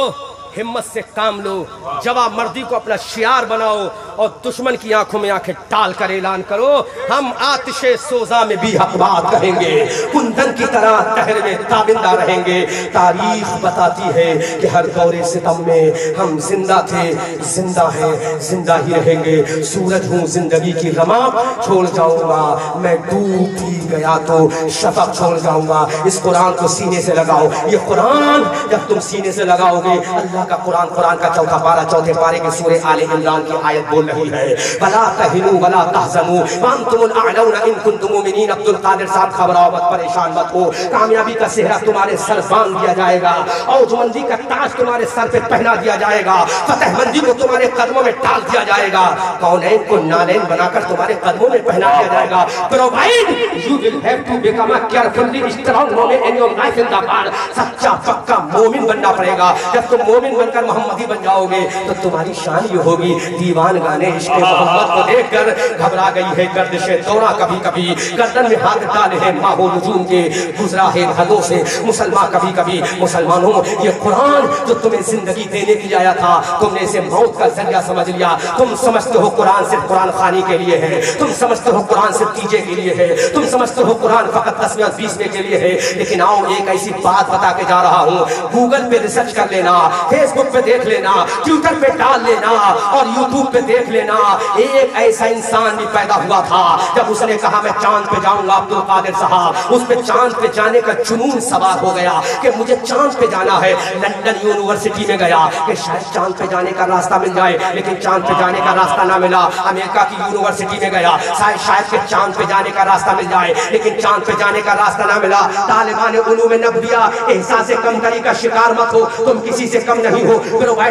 ہمت سے کام لو، جواب مردی کو اپنا شعار بناؤ، اور دشمن کی آنکھوں میں آنکھیں ڈال کر اعلان کرو ہم آتش سوزا میں بھی حق بات کہیں گے، کندن کی طرح تہر میں تابندہ رہیں گے۔ تاریخ بتاتی ہے کہ ہر دور ستم میں ہم زندہ تھے، زندہ ہیں، زندہ ہی رہیں گے۔ سورج ہوں زندگی کی رماں، چھوڑ جاؤں گا میں ڈوب بھی گیا تو شفق چھوڑ جاؤں گا۔ اس قرآن کو سینے سے لگاؤ، یہ قرآن جب تم سینے سے لگاؤ گے، اللہ کا قرآن کا چوتھا پارہ چوتھے پارے کے سورہ آل عمران کی آیت بول نہیں ہے. ولا تہنوا ولا تحزنوا وانتم الاعلون ان کنتم مؤمنین. عبد القادر صاحب گھبراؤ مت، پریشان مت ہو. کامیابی کا صحرا تمہارے سر باندھ دیا جائے گا، اوجمندی کا تاج تمہارے سر پہ پہنا دیا جائے گا، فتح مندی کو تمہارے قدموں میں ڈال دیا جائے گا، کونین کو نالین بنا کر تمہارے قدموں میں پہنا دیا جائے گا. Provide you will have to become a carefully strong moment in your life in the world. سچا پکا مومن بننا پڑے گا. جب تم مومن بن کر محمدی بن جاؤ گے تو تمہاری شان یہ ہوگی. دیوان گانے عشق محمد کو دیکھ کر گھبرا گئی ہے گردش دورہ، کبھی کبھی گردن میں ہاتھ ڈالے ہیں ماہ و نجوم کے، گزرا ہے حدوں سے مسلمان کبھی کبھی. مسلمانوں یہ قرآن جو تمہیں زندگی دینے کے لیے آیا تھا، تم نے اسے موت کا ذریعہ سمجھ لیا. تم سمجھتے ہو قرآن صرف قرآن خوانی کے لیے ہے، تم سمجھتے ہو قرآن صرف تیجے کے لیے ہے، تم سمجھتے ہو قرآن فقط 10-20 کے لیے ہے. لیکن آؤ ایک ایسی بات بتا کے جا رہا ہوں، گوگل پہ ریسرچ کر لینا، فیس بک پہ دیکھ لینا، ٹویٹر پہ ڈال لینا اور یوٹیوب پہ دیکھ لینا. ایک ایسا انسان بھی پیدا ہوا تھا جب اس نے کہا میں چاند پہ جاؤں گا. عبد القادر صاحب اس پہ چاند پہ جانے کا جنون سوار ہو گیا کہ مجھے چاند پہ جانا ہے. لندن یونیورسٹی میں گیا کہ شاید چاند پہ جانے کا راستہ مل جائے، لیکن چاند پہ جانے کا راستہ نہ ملا. امریکہ کی یونیورسٹی میں گیا، شاید کہ چاند پہ جانے کا راستہ مل جائے، لیکن چاند پہ جانے کا راستہ نہ ملا. طالبان علوم نبویہ احساس کمتری کا شکار مت ہو، تم کسی سے کم نہیں ہو.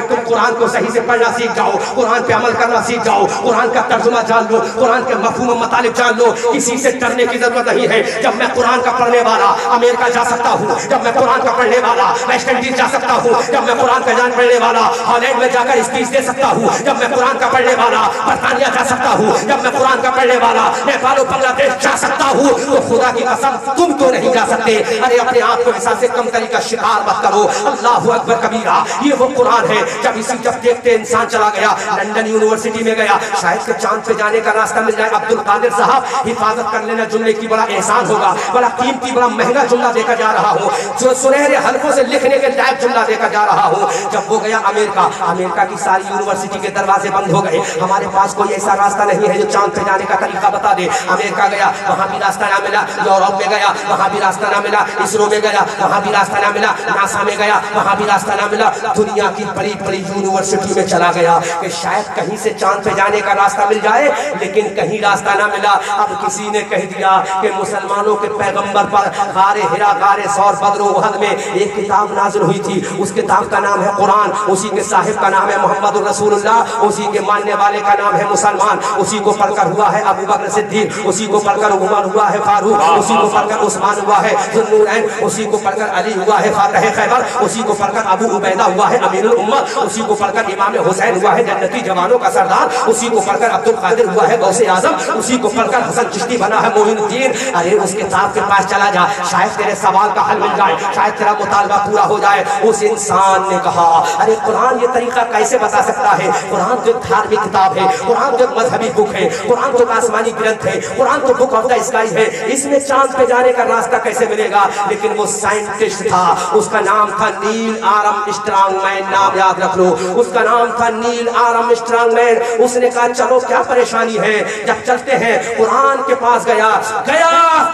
تم قرآن کو صحیح سے پڑھنا سیکھ جاؤ، قرآن پہ عمل کرنا سیکھ جاؤ، قرآن کا ترجمہ جان لو، قرآن کے مفہوم و مطالب جان لو. کسی سے ڈرنے کی ضرورت نہیں ہے. جب میں قرآن کا پڑھنے والا امریکہ جا سکتا ہوں، جب میں قرآن کا پڑھنے والا ویسٹ انڈیز جا سکتا ہوں، جب میں قرآن کا جان پڑھنے والا ہالینڈ میں جا کر اسپیچ دے سکتا ہوں، جب میں قرآن کا پڑھنے والا برطانیہ جا سکتا ہوں، جب میں قرآن کا پڑھنے والا نیپال و بنگلہ دیش جا سکتا ہوں، تو خدا کی قسم تم تو نہیں جا سکتے. ارے اپنے آپ کو احساس کمتری کا شکار مت کرو. اللہ اکبر کبیرہ، یہ وہ قرآن ہے. جب دیکھتے انسان چلا گیا لندن یونیورسٹی میں گیا، شاید کہ چاند پہ جانے کا راستہ مل جائے. عبد القادر صاحب حفاظت کر لینا جملے کی بڑا احسان ہوگا، بڑا قیمتی بڑا مہنگا جملہ دے کر جا رہا ہوں، جو سنہرے حلقوں سے لکھنے کے لائق جملہ دے کر جا رہا ہوں. جب وہ گیا امریکہ کی ساری یونیورسٹی کے دروازے بند ہو گئے. ہمارے پاس کوئی ایسا راستہ نہیں ہے جو چاند پہ جانے کا طریقہ بتا دے. امریکہ گیا، وہاں بھی راستہ نہ ملا. یورپ میں گیا، وہاں بھی راستہ نہ ملا. اسرو میں گیا، وہاں بھی راستہ نہ ملا. ناسا میں گیا، وہاں بھی راستہ نہ ملا. دنیا کی بڑی بڑی یونیورسٹی میں چلا گیا کہ شاید کہیں سے چاند پہ جانے کا راستہ مل جائے، لیکن کہیں راستہ نہ ملا. اب کسی نے کہہ دیا کہ مسلمانوں کے پیغمبر پر غار ہرا، غار ثور، بدر و احد میں ایک کتاب نازل ہوئی تھی. اس کتاب کا نام ہے قرآن، اسی کے صاحب کا نام ہے محمد الرسول اللہ، اسی کے ماننے والے کا نام ہے مسلمان. اسی کو پڑھ کر ہوا ہے ابو بکر صدیق، اسی کو پڑھ کر عمر ہوا ہے فاروق، اسی کو پڑھ کر عثمان ہوا ہے ذو النورین، اسی کو پڑھ کر علی ہوا ہے فاتح خیبر، اسی کو پڑھ کر ابو عبیدہ ہوا ہے امیر الامت، اسی کو پڑھ کر امام حسین ہوا ہے جنتی جوانوں کا سردار، اسی کو پڑھ کر عبد القادر ہوا ہے غوث اعظم، اسی کو پڑھ کر حسن چشتی بنا ہے معین الدین. ارے اس کتاب کے پاس چلا جا، شاید تیرے سوال کا حل مل جائے، شاید تیرا مطالبہ پورا ہو جائے. اس انسان نے کہا ارے قرآن یہ طریقہ کیسے بتا سکتا ہے؟ قرآن تو ایک دھارمک کتاب ہے، قرآن تو ایک مذہبی بک ہے، قرآن تو ایک آسمانی گرنتھ ہے، قرآن تو بک آف دا اسکائی ہے. اس میں چاند پہ جانے کا راستہ کیسے ملے گا؟ لیکن وہ سائنٹسٹ تھا، اس کا نام تھا نیل آرم اسٹرانگ مین. نام یاد رکھ لو، اس کا نام تھا نیل آرم اسٹرانگ مین. اس نے کہا چلو کیا پریشانی ہے، جب چلتے ہیں. قرآن کے پاس گیا،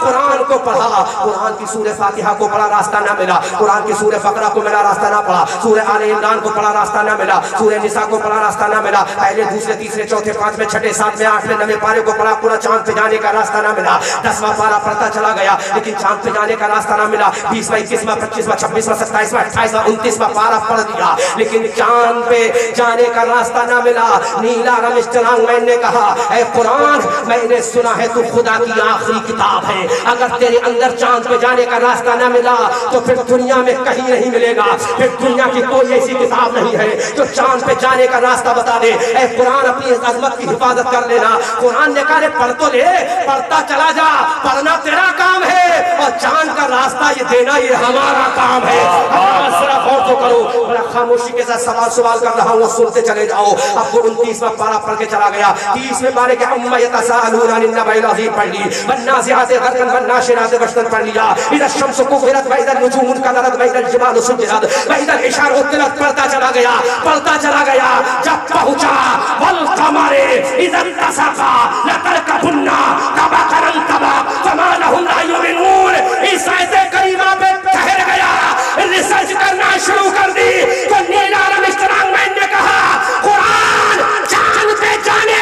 قرآن کو پڑھا، قرآن کی سورہ فاتحہ کو پڑھا، راستہ نہ ملا. قرآن کی سورہ بقرہ کو ملا، راستہ نہ پڑا. سورہ آل عمران کو پڑھا، راستہ نہ ملا. سورہ نساء کو پڑھا، راستہ نہ ملا. پہلے دوسرے تیسرے چوتھے پانچویں چھٹے ساتویں آٹھویں نویں پارے کو پڑھا، پورا چاند پہ جانے کا راستہ نہ ملا. 10واں پارہ پڑھتا چلا گیا، لیکن چاند پہ جانے کا راستہ نہ ملا. 20واں 21واں 25واں 26واں 27واں 28واں 29واں پارہ پڑھ دیا، لیکن چاند پہ جانے کا راستہ نہ ملا. نیل آرم اسٹرانگ مین نے کہا اے قرآن، میں نے سنا ہے تو خدا کی آخری کتاب ہے، اگر تیرے اندر چاند پہ جانے کا راستہ نہ ملا تو پھر دنیا میں کہیں نہیں ملے گا. پھر دنیا کی کوئی ایسی کتاب نہیں ہے جو چاند پہ جانے کا راستہ بتا دے. اے قرآن اپنی عظمت کی حفاظت کر لینا. قرآن نے کہا پڑھ تو لے، پڑھتا چلا جا، پڑھنا تیرا کام ہے اور چاند کا راستہ یہ دینا یہ ہمارا کام ہے. ذرا غور تو کرو، بڑا خاموشی کے ساتھ سوال کر رہا ہوں، سنتے چلے جاؤ. اب وہ 29واں پارہ پڑھ کے چلا گیا. 30ویں پارے کے اما یتساءلون عن النبأ العظیم پڑھ لی، والنازعات غرقا والناشرات نشرا پڑھ لیا، اذا الشمس كورت واذا النجوم انكدرت واذا الجبال سجرت واذا العشار عطلت. پڑھتا چلا گیا، پڑھتا چلا گیا، جب پہنچا والقمر اذا اتسق لتركبن طبقا عن طبق فما لهم لا يؤمنون. اس آیت کریمہ پہ ٹھہر گیا، ریسرچ کرنا شروع کر دی. تو نیل آرم اسٹرانگ مین نے کہا قرآن چاند پہ جانے